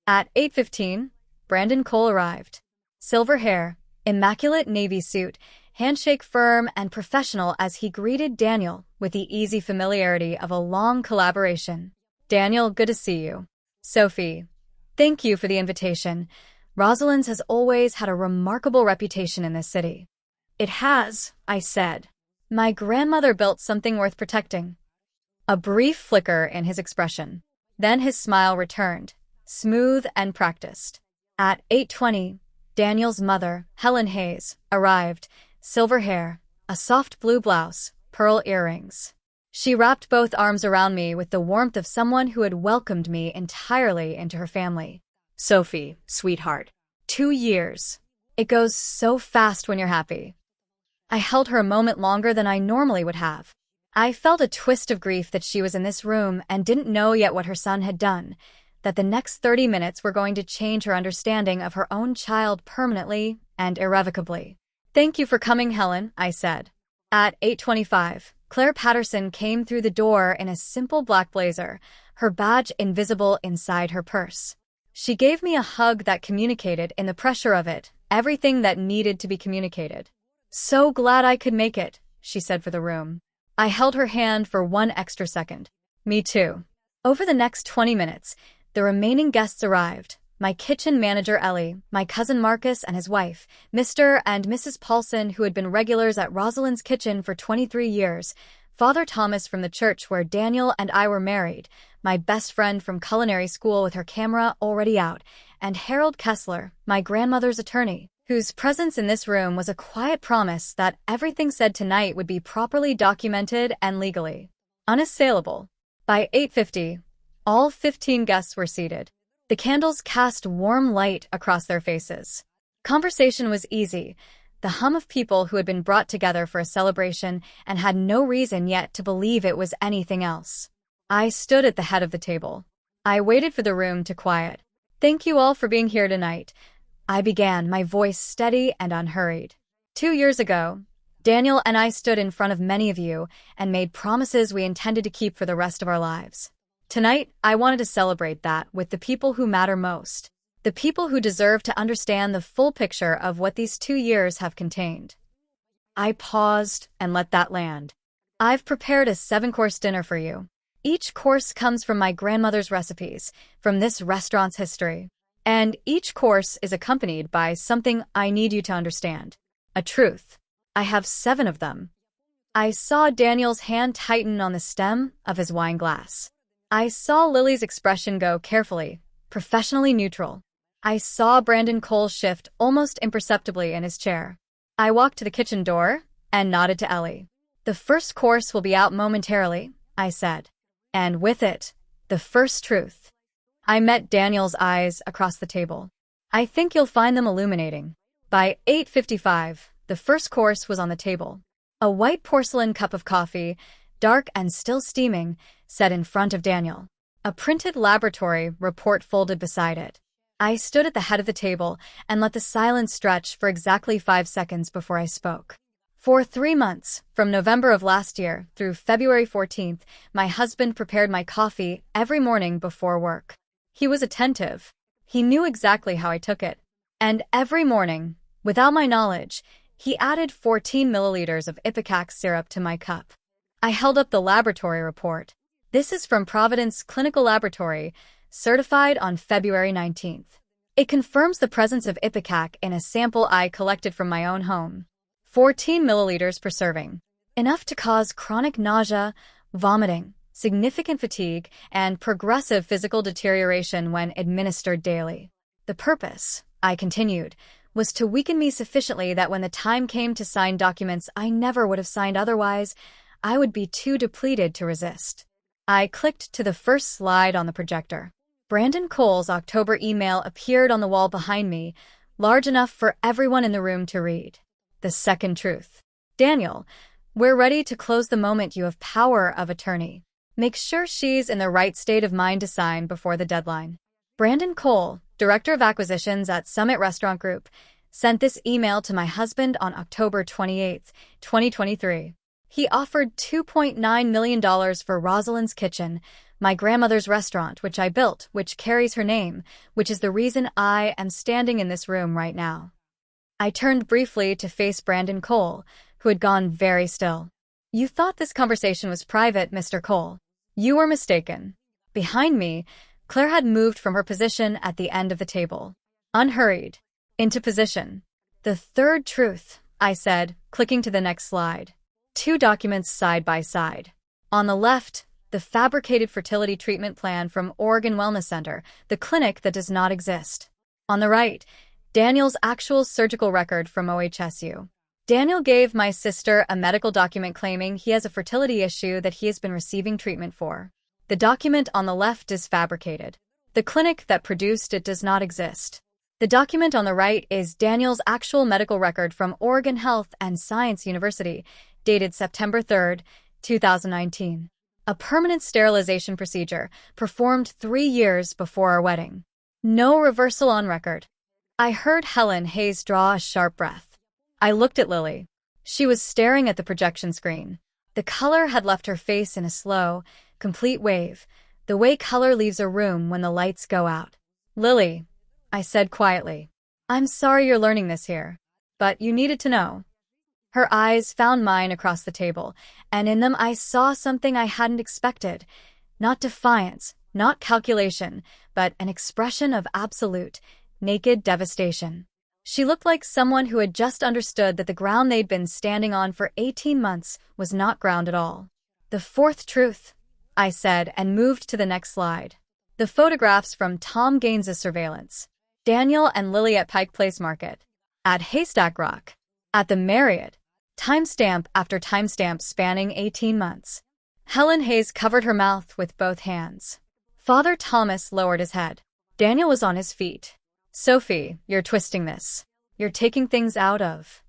At 8:15, Brandon Cole arrived. Silver hair, immaculate navy suit, handshake firm and professional as he greeted Daniel with the easy familiarity of a long collaboration. "Daniel, good to see you." "Sophie, thank you for the invitation. Rosalind's has always had a remarkable reputation in this city." "It has," I said. "My grandmother built something worth protecting." A brief flicker in his expression. Then his smile returned, smooth and practiced. At 8:20, Daniel's mother, Helen Hayes, arrived, silver hair, a soft blue blouse, pearl earrings. She wrapped both arms around me with the warmth of someone who had welcomed me entirely into her family. "Sophie, sweetheart, 2 years. It goes so fast when you're happy." I held her a moment longer than I normally would have. I felt a twist of grief that she was in this room and didn't know yet what her son had done, that the next 30 minutes were going to change her understanding of her own child permanently and irrevocably. "Thank you for coming, Helen," I said. At 8:25, Claire Patterson came through the door in a simple black blazer, her badge invisible inside her purse. She gave me a hug that communicated, in the pressure of it, everything that needed to be communicated. "So glad I could make it," she said for the room. I held her hand for 1 extra second. "Me too." Over the next 20 minutes, the remaining guests arrived. My kitchen manager Ellie, my cousin Marcus and his wife, Mr. and Mrs. Paulson, who had been regulars at Rosalind's kitchen for 23 years, Father Thomas from the church where Daniel and I were married, my best friend from culinary school with her camera already out, and Harold Kessler, my grandmother's attorney, whose presence in this room was a quiet promise that everything said tonight would be properly documented and legally unassailable. By 8:50, all 15 guests were seated. The candles cast warm light across their faces. Conversation was easy, the hum of people who had been brought together for a celebration and had no reason yet to believe it was anything else. I stood at the head of the table. I waited for the room to quiet. "Thank you all for being here tonight," I began, my voice steady and unhurried. 2 years ago, Daniel and I stood in front of many of you and made promises we intended to keep for the rest of our lives. Tonight, I wanted to celebrate that with the people who matter most, the people who deserve to understand the full picture of what these 2 years have contained. I paused and let that land. "I've prepared a 7-course dinner for you. Each course comes from my grandmother's recipes, from this restaurant's history. And each course is accompanied by something I need you to understand. A truth. I have 7 of them." I saw Daniel's hand tighten on the stem of his wine glass. I saw Lily's expression go carefully, professionally neutral. I saw Brandon Cole shift almost imperceptibly in his chair. I walked to the kitchen door and nodded to Ellie. "The first course will be out momentarily," I said. "And with it, the first truth." I met Daniel's eyes across the table. "I think you'll find them illuminating." By 8:55, the first course was on the table. A white porcelain cup of coffee, dark and still steaming, set in front of Daniel. A printed laboratory report folded beside it. I stood at the head of the table and let the silence stretch for exactly 5 seconds before I spoke. For 3 months, from November of last year through February 14th, my husband prepared my coffee every morning before work. He was attentive. He knew exactly how I took it. And every morning, without my knowledge, he added 14 milliliters of ipecac syrup to my cup. I held up the laboratory report. This is from Providence Clinical Laboratory, certified on February 19th. It confirms the presence of ipecac in a sample I collected from my own home. 14 milliliters per serving. Enough to cause chronic nausea, vomiting, significant fatigue, and progressive physical deterioration when administered daily. The purpose, I continued, was to weaken me sufficiently that when the time came to sign documents I never would have signed otherwise, I would be too depleted to resist. I clicked to the first slide on the projector. Brandon Cole's October email appeared on the wall behind me, large enough for everyone in the room to read. The second truth. Daniel, we're ready to close the moment you have power of attorney. Make sure she's in the right state of mind to sign before the deadline. Brandon Cole, Director of Acquisitions at Summit Restaurant Group, sent this email to my husband on October 28, 2023. He offered $2.9 million for Rosalind's Kitchen, my grandmother's restaurant, which I built, which carries her name, which is the reason I am standing in this room right now. I turned briefly to face Brandon Cole, who had gone very still. You thought this conversation was private, Mr. Cole. You were mistaken. Behind me, Claire had moved from her position at the end of the table. Unhurried. Into position. The third truth, I said, clicking to the next slide. 2 documents side by side. On the left, the fabricated fertility treatment plan from Oregon Wellness Center, the clinic that does not exist. On the right, Daniel's actual surgical record from OHSU. Daniel gave my sister a medical document claiming he has a fertility issue that he has been receiving treatment for. The document on the left is fabricated. The clinic that produced it does not exist. The document on the right is Daniel's actual medical record from Oregon Health and Science University, dated September 3, 2019. A permanent sterilization procedure performed 3 years before our wedding. No reversal on record. I heard Helen Hayes draw a sharp breath. I looked at Lily. She was staring at the projection screen. The color had left her face in a slow, complete wave, the way color leaves a room when the lights go out. Lily, I said quietly, I'm sorry you're learning this here, but you needed to know. Her eyes found mine across the table, and in them I saw something I hadn't expected. Not defiance, not calculation, but an expression of absolute, naked devastation. She looked like someone who had just understood that the ground they'd been standing on for 18 months was not ground at all. The fourth truth, I said, and moved to the next slide. The photographs from Tom Gaines's surveillance. Daniel and Lily at Pike Place Market. At Haystack Rock. At the Marriott. Timestamp after timestamp spanning 18 months. Helen Hayes covered her mouth with both hands. Father Thomas lowered his head. Daniel was on his feet. Sophie, you're twisting this. You're taking things out of.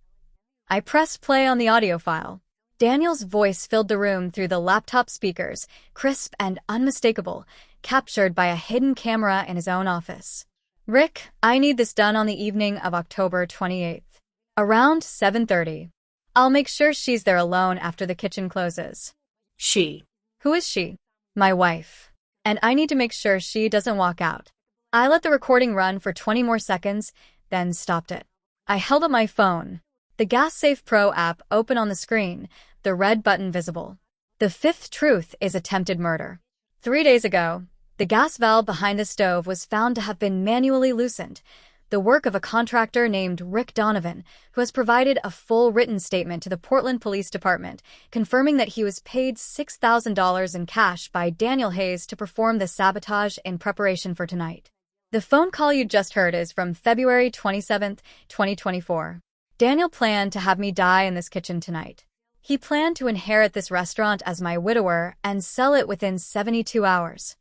I pressed play on the audio file. Daniel's voice filled the room through the laptop speakers, crisp and unmistakable, captured by a hidden camera in his own office. Rick, I need this done on the evening of October 28th. Around 7:30. I'll make sure she's there alone after the kitchen closes. She. Who is she? My wife. And I need to make sure she doesn't walk out. I let the recording run for 20 more seconds, then stopped it. I held up my phone. The GasSafe Pro app open on the screen, the red button visible. The fifth truth is attempted murder. 3 days ago, the gas valve behind the stove was found to have been manually loosened, the work of a contractor named Rick Donovan, who has provided a full written statement to the Portland Police Department, confirming that he was paid $6,000 in cash by Daniel Hayes to perform the sabotage in preparation for tonight. The phone call you just heard is from February 27, 2024. Daniel planned to have me die in this kitchen tonight. He planned to inherit this restaurant as my widower and sell it within 72 hours.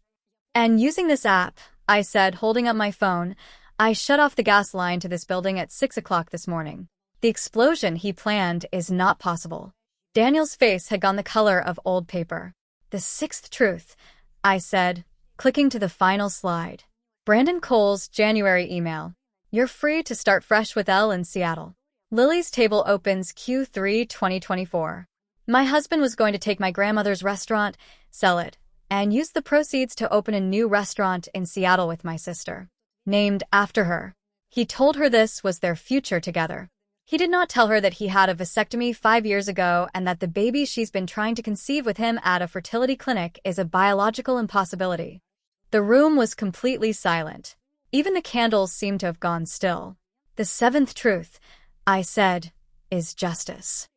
And using this app, I said, holding up my phone, I shut off the gas line to this building at 6 o'clock this morning. The explosion he planned is not possible. Daniel's face had gone the color of old paper. The sixth truth, I said, clicking to the final slide. Brandon Cole's January email. You're free to start fresh with Elle in Seattle. Lily's table opens Q3 2024. My husband was going to take my grandmother's restaurant, sell it, and use the proceeds to open a new restaurant in Seattle with my sister, named after her. He told her this was their future together. He did not tell her that he had a vasectomy 5 years ago and that the baby she's been trying to conceive with him at a fertility clinic is a biological impossibility. The room was completely silent. Even the candles seemed to have gone still. The seventh truth, I said, is justice.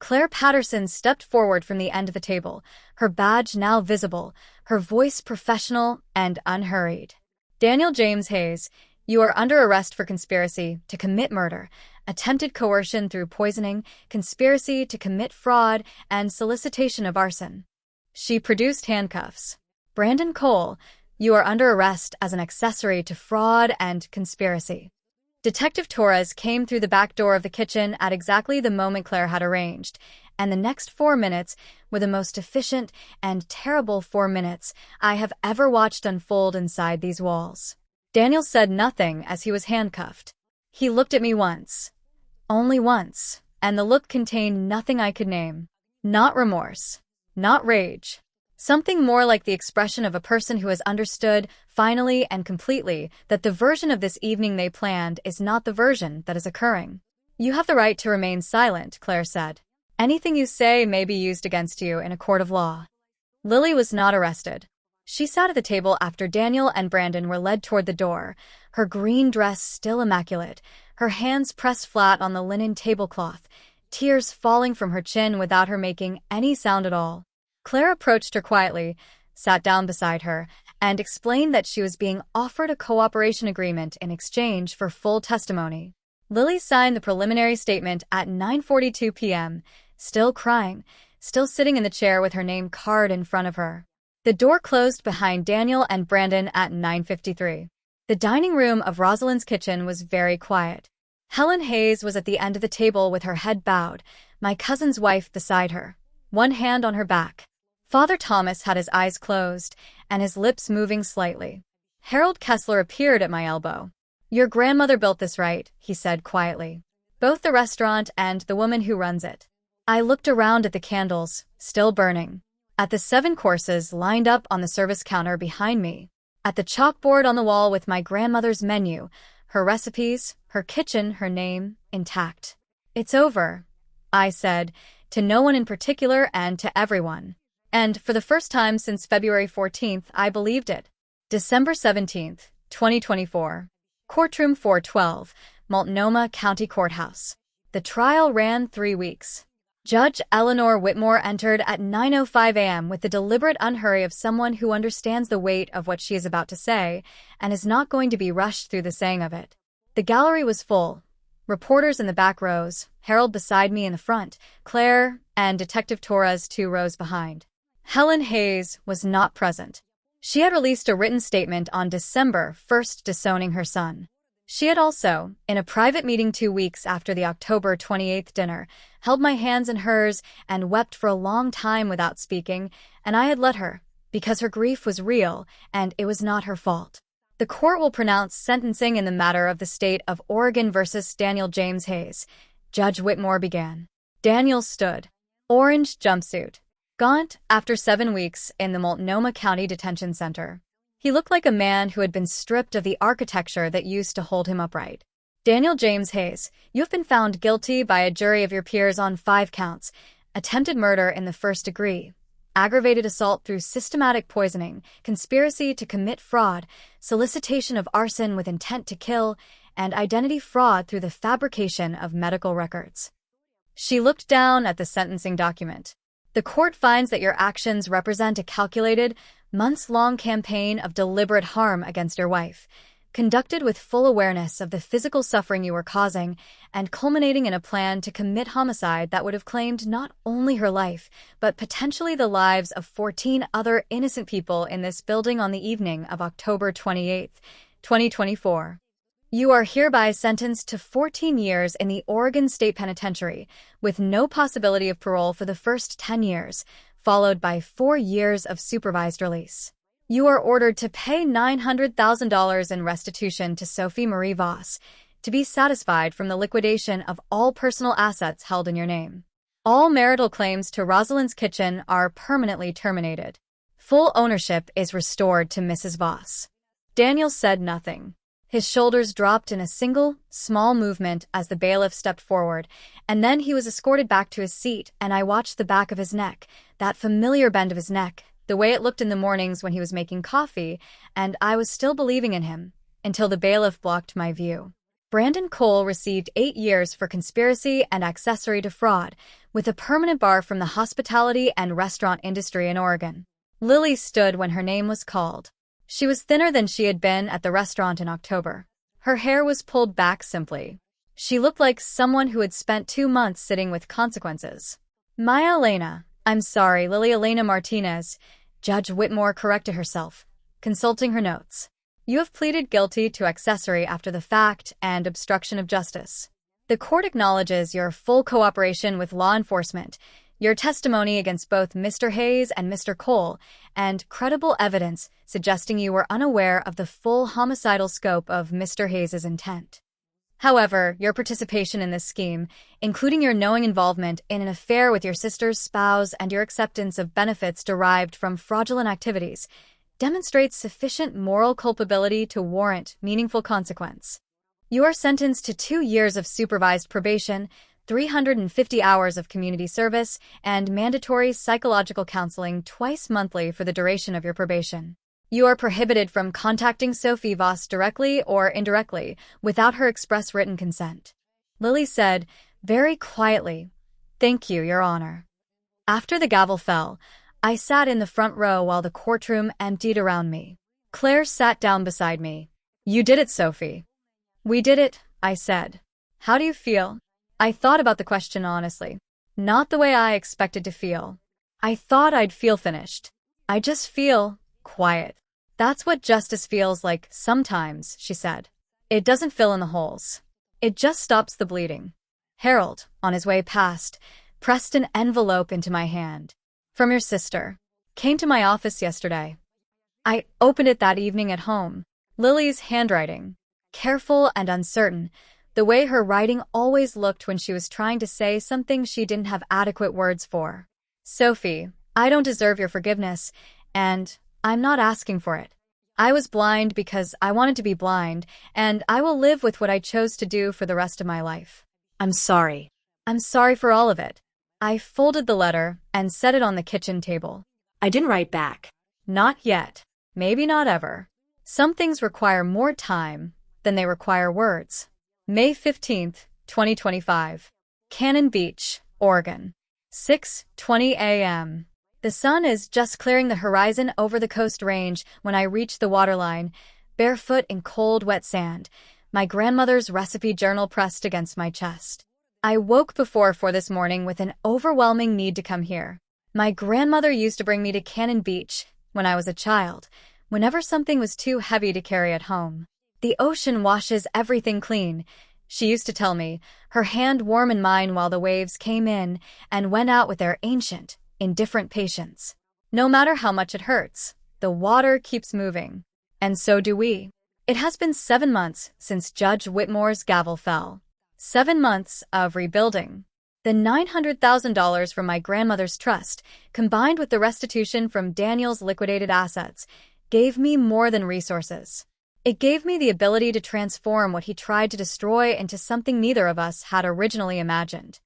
Claire Patterson stepped forward from the end of the table, her badge now visible, her voice professional and unhurried. Daniel James Hayes, you are under arrest for conspiracy to commit murder, attempted coercion through poisoning, conspiracy to commit fraud, and solicitation of arson. She produced handcuffs. Brandon Cole, you are under arrest as an accessory to fraud and conspiracy. Detective Torres came through the back door of the kitchen at exactly the moment Claire had arranged, and the next 4 minutes were the most efficient and terrible 4 minutes I have ever watched unfold inside these walls. Daniel said nothing as he was handcuffed. He looked at me once. Only once, and the look contained nothing I could name. Not remorse. Not rage. Something more like the expression of a person who has understood, finally and completely, that the version of this evening they planned is not the version that is occurring. You have the right to remain silent, Claire said. Anything you say may be used against you in a court of law. Lily was not arrested. She sat at the table after Daniel and Brandon were led toward the door, her green dress still immaculate, her hands pressed flat on the linen tablecloth, tears falling from her chin without her making any sound at all. Claire approached her quietly, sat down beside her, and explained that she was being offered a cooperation agreement in exchange for full testimony. Lily signed the preliminary statement at 9:42 p.m., still crying, still sitting in the chair with her name card in front of her. The door closed behind Daniel and Brandon at 9:53. The dining room of Rosalind's kitchen was very quiet. Helen Hayes was at the end of the table with her head bowed, my cousin's wife beside her, one hand on her back. Father Thomas had his eyes closed and his lips moving slightly. Harold Kessler appeared at my elbow. Your grandmother built this, right? He said quietly. Both the restaurant and the woman who runs it. I looked around at the candles, still burning. At the 7 courses lined up on the service counter behind me. At the chalkboard on the wall with my grandmother's menu, her recipes, her kitchen, her name, intact. It's over, I said, to no one in particular and to everyone. And for the first time since February 14th, I believed it. December 17th, 2024. Courtroom 412, Multnomah County Courthouse. The trial ran 3 weeks. Judge Eleanor Whitmore entered at 9:05 a.m. with the deliberate unhurry of someone who understands the weight of what she is about to say and is not going to be rushed through the saying of it. The gallery was full. Reporters in the back rows, Harold beside me in the front, Claire and Detective Torres 2 rows behind. Helen Hayes was not present. She had released a written statement on December 1st disowning her son. She had also, in a private meeting 2 weeks after the October 28th dinner, held my hands in hers and wept for a long time without speaking, and I had let her, because her grief was real and it was not her fault. The court will pronounce sentencing in the matter of the state of Oregon versus Daniel James Hayes. Judge Whitmore began. Daniel stood. Orange jumpsuit. Gaunt after 7 weeks in the Multnomah County Detention Center. He looked like a man who had been stripped of the architecture that used to hold him upright. Daniel James Hayes, you have been found guilty by a jury of your peers on 5 counts: attempted murder in the first degree, aggravated assault through systematic poisoning, conspiracy to commit fraud, solicitation of arson with intent to kill, and identity fraud through the fabrication of medical records. She looked down at the sentencing document. The court finds that your actions represent a calculated, months-long campaign of deliberate harm against your wife, conducted with full awareness of the physical suffering you were causing, and culminating in a plan to commit homicide that would have claimed not only her life, but potentially the lives of 14 other innocent people in this building on the evening of October 28, 2024. You are hereby sentenced to 14 years in the Oregon State Penitentiary, with no possibility of parole for the first 10 years, followed by 4 years of supervised release. You are ordered to pay $900,000 in restitution to Sophie Marie Voss, to be satisfied from the liquidation of all personal assets held in your name. All marital claims to Rosalind's kitchen are permanently terminated. Full ownership is restored to Mrs. Voss. Daniel said nothing. His shoulders dropped in a single, small movement as the bailiff stepped forward, and then he was escorted back to his seat, and I watched the back of his neck, that familiar bend of his neck, the way it looked in the mornings when he was making coffee, and I was still believing in him, until the bailiff blocked my view. Brandon Cole received 8 years for conspiracy and accessory to fraud, with a permanent bar from the hospitality and restaurant industry in Oregon. Lily stood when her name was called. She was thinner than she had been at the restaurant in October. Her hair was pulled back simply. She looked like someone who had spent 2 months sitting with consequences. Maya Elena, I'm sorry, Lily Elena Martinez, Judge Whitmore corrected herself, consulting her notes. You have pleaded guilty to accessory after the fact and obstruction of justice. The court acknowledges your full cooperation with law enforcement, your testimony against both Mr. Hayes and Mr. Cole, and credible evidence suggesting you were unaware of the full homicidal scope of Mr. Hayes's intent. However, your participation in this scheme, including your knowing involvement in an affair with your sister's spouse and your acceptance of benefits derived from fraudulent activities, demonstrates sufficient moral culpability to warrant meaningful consequence. You are sentenced to 2 years of supervised probation, 350 hours of community service, and mandatory psychological counseling twice monthly for the duration of your probation. You are prohibited from contacting Sophie Voss directly or indirectly without her express written consent. Lily said, very quietly, Thank you, Your Honor. After the gavel fell, I sat in the front row while the courtroom emptied around me. Claire sat down beside me. You did it, Sophie. We did it, I said. How do you feel? I thought about the question honestly. Not the way I expected to feel. I thought I'd feel finished. I just feel quiet. That's what justice feels like sometimes, she said. It doesn't fill in the holes. It just stops the bleeding. Harold, on his way past, pressed an envelope into my hand. From your sister. Came to my office yesterday. I opened it that evening at home. Lily's handwriting. Careful and uncertain, the way her writing always looked when she was trying to say something she didn't have adequate words for. Sophie, I don't deserve your forgiveness, and I'm not asking for it. I was blind because I wanted to be blind, and I will live with what I chose to do for the rest of my life. I'm sorry. I'm sorry for all of it. I folded the letter and set it on the kitchen table. I didn't write back. Not yet. Maybe not ever. Some things require more time than they require words. May 15th, 2025. Cannon Beach, Oregon. 6:20 a.m. The sun is just clearing the horizon over the Coast Range when I reach the waterline, barefoot in cold, wet sand, my grandmother's recipe journal pressed against my chest. I woke before 4 this morning with an overwhelming need to come here. My grandmother used to bring me to Cannon Beach when I was a child, whenever something was too heavy to carry at home. The ocean washes everything clean, she used to tell me, her hand warm in mine while the waves came in and went out with their ancient, indifferent patience. No matter how much it hurts, the water keeps moving. And so do we. It has been 7 months since Judge Whitmore's gavel fell. 7 months of rebuilding. The $900,000 from my grandmother's trust, combined with the restitution from Daniel's liquidated assets, gave me more than resources. It gave me the ability to transform what he tried to destroy into something neither of us had originally imagined.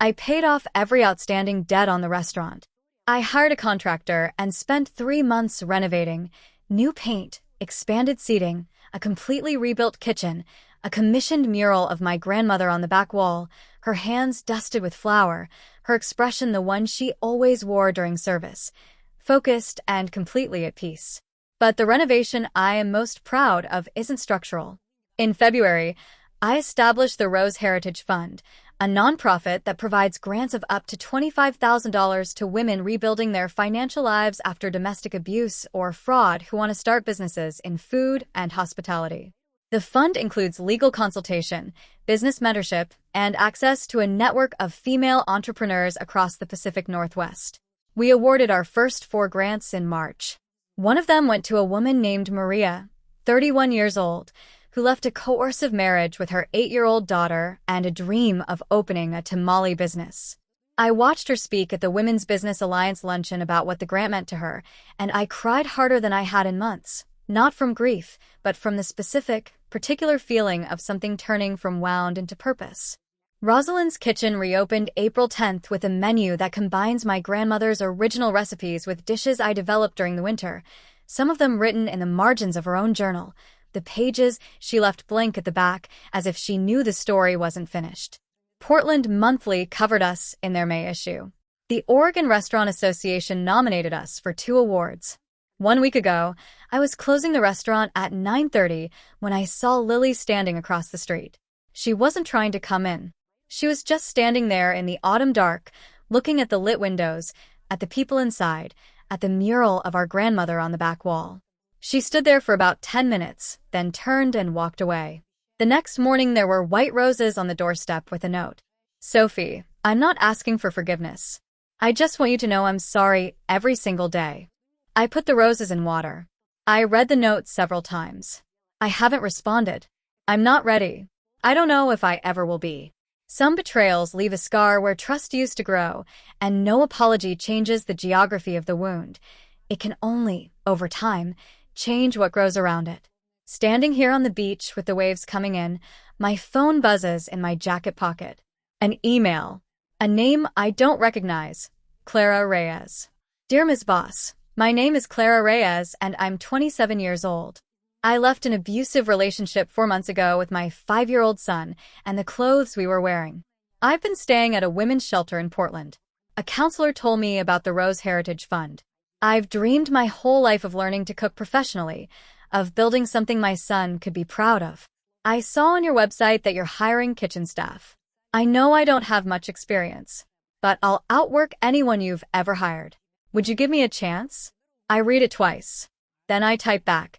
I paid off every outstanding debt on the restaurant. I hired a contractor and spent 3 months renovating. New paint, expanded seating, a completely rebuilt kitchen, a commissioned mural of my grandmother on the back wall, her hands dusted with flour, her expression the one she always wore during service, focused and completely at peace. But the renovation I am most proud of isn't structural. In February, I established the Rose Heritage Fund, a nonprofit that provides grants of up to $25,000 to women rebuilding their financial lives after domestic abuse or fraud who want to start businesses in food and hospitality. The fund includes legal consultation, business mentorship, and access to a network of female entrepreneurs across the Pacific Northwest. We awarded our first 4 grants in March. One of them went to a woman named Maria, 31 years old, who left a coercive marriage with her 8-year-old daughter and a dream of opening a tamale business. I watched her speak at the Women's Business Alliance luncheon about what the grant meant to her, and I cried harder than I had in months, not from grief, but from the specific, particular feeling of something turning from wound into purpose. Rosalind's Kitchen reopened April 10th with a menu that combines my grandmother's original recipes with dishes I developed during the winter, some of them written in the margins of her own journal, the pages she left blank at the back as if she knew the story wasn't finished. Portland Monthly covered us in their May issue. The Oregon Restaurant Association nominated us for 2 awards. 1 week ago, I was closing the restaurant at 9:30 when I saw Lily standing across the street. She wasn't trying to come in. She was just standing there in the autumn dark, looking at the lit windows, at the people inside, at the mural of our grandmother on the back wall. She stood there for about 10 minutes, then turned and walked away. The next morning there were white roses on the doorstep with a note. Sophie, I'm not asking for forgiveness. I just want you to know I'm sorry every single day. I put the roses in water. I read the note several times. I haven't responded. I'm not ready. I don't know if I ever will be. Some betrayals leave a scar where trust used to grow, and no apology changes the geography of the wound. It can only, over time, change what grows around it. Standing here on the beach with the waves coming in, my phone buzzes in my jacket pocket. An email. A name I don't recognize. Clara Reyes. Dear Ms. Boss, my name is Clara Reyes and I'm 27 years old. I left an abusive relationship 4 months ago with my 5-year-old son and the clothes we were wearing. I've been staying at a women's shelter in Portland. A counselor told me about the Rose Heritage Fund. I've dreamed my whole life of learning to cook professionally, of building something my son could be proud of. I saw on your website that you're hiring kitchen staff. I know I don't have much experience, but I'll outwork anyone you've ever hired. Would you give me a chance? I read it twice. Then I type back,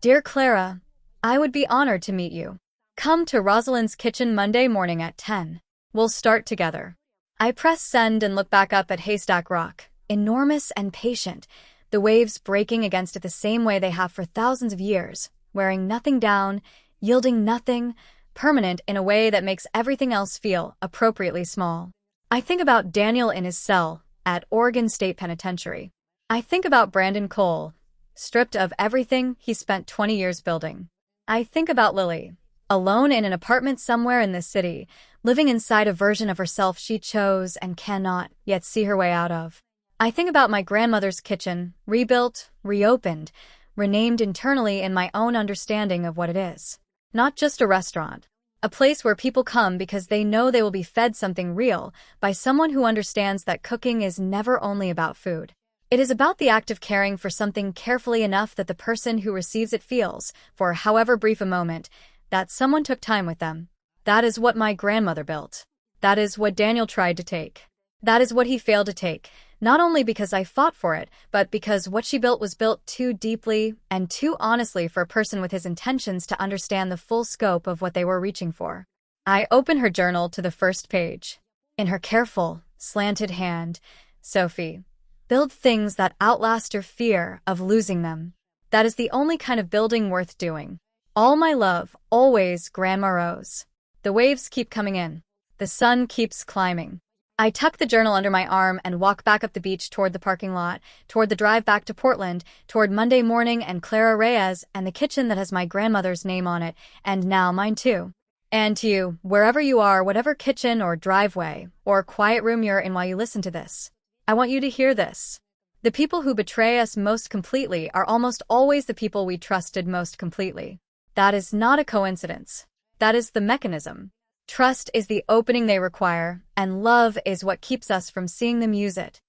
Dear Clara, I would be honored to meet you. Come to Rosalind's Kitchen Monday morning at 10. We'll start together. I press send and look back up at Haystack Rock, enormous and patient, the waves breaking against it the same way they have for thousands of years, wearing nothing down, yielding nothing, permanent in a way that makes everything else feel appropriately small. I think about Daniel in his cell at Oregon State Penitentiary. I think about Brandon Cole, stripped of everything he spent 20 years building. I think about Lily, alone in an apartment somewhere in this city, living inside a version of herself she chose and cannot yet see her way out of. I think about my grandmother's kitchen, rebuilt, reopened, renamed internally in my own understanding of what it is. Not just a restaurant. A place where people come because they know they will be fed something real by someone who understands that cooking is never only about food. It is about the act of caring for something carefully enough that the person who receives it feels, for however brief a moment, that someone took time with them. That is what my grandmother built. That is what Daniel tried to take. That is what he failed to take, not only because I fought for it, but because what she built was built too deeply and too honestly for a person with his intentions to understand the full scope of what they were reaching for. I open her journal to the first page. In her careful, slanted hand, Sophie, build things that outlast your fear of losing them. That is the only kind of building worth doing. All my love, always, Grandma Rose. The waves keep coming in. The sun keeps climbing. I tuck the journal under my arm and walk back up the beach toward the parking lot, toward the drive back to Portland, toward Monday morning and Clara Reyes and the kitchen that has my grandmother's name on it, and now mine too. And to you, wherever you are, whatever kitchen or driveway or quiet room you're in while you listen to this, I want you to hear this. The people who betray us most completely are almost always the people we trusted most completely. That is not a coincidence. That is the mechanism. Trust is the opening they require, and love is what keeps us from seeing them use it.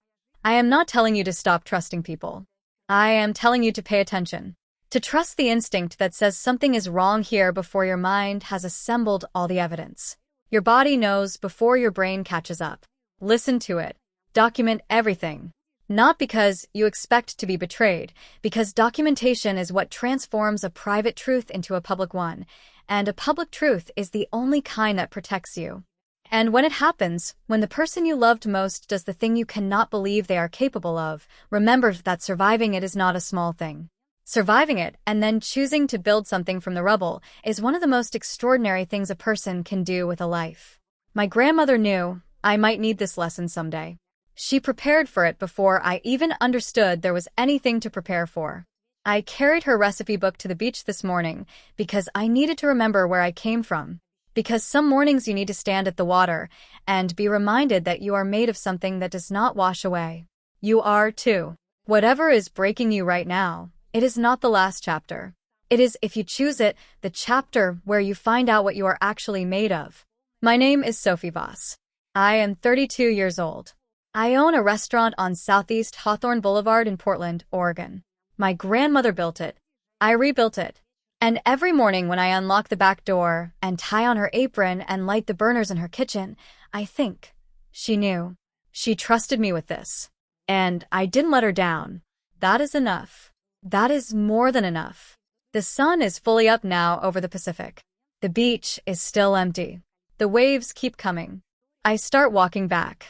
I am not telling you to stop trusting people. I am telling you to pay attention. To trust the instinct that says something is wrong here before your mind has assembled all the evidence. Your body knows before your brain catches up. Listen to it. Document everything. Not because you expect to be betrayed, because documentation is what transforms a private truth into a public one, and a public truth is the only kind that protects you. And when it happens, when the person you loved most does the thing you cannot believe they are capable of, remember that surviving it is not a small thing. Surviving it and then choosing to build something from the rubble is one of the most extraordinary things a person can do with a life. My grandmother knew I might need this lesson someday. She prepared for it before I even understood there was anything to prepare for. I carried her recipe book to the beach this morning because I needed to remember where I came from. Because some mornings you need to stand at the water and be reminded that you are made of something that does not wash away. You are too. Whatever is breaking you right now, it is not the last chapter. It is, if you choose it, the chapter where you find out what you are actually made of. My name is Sophie Voss. I am 32 years old. I own a restaurant on Southeast Hawthorne Boulevard in Portland, Oregon. My grandmother built it. I rebuilt it. And every morning when I unlock the back door and tie on her apron and light the burners in her kitchen, I think, she knew. She trusted me with this. And I didn't let her down. That is enough. That is more than enough. The sun is fully up now over the Pacific. The beach is still empty. The waves keep coming. I start walking back.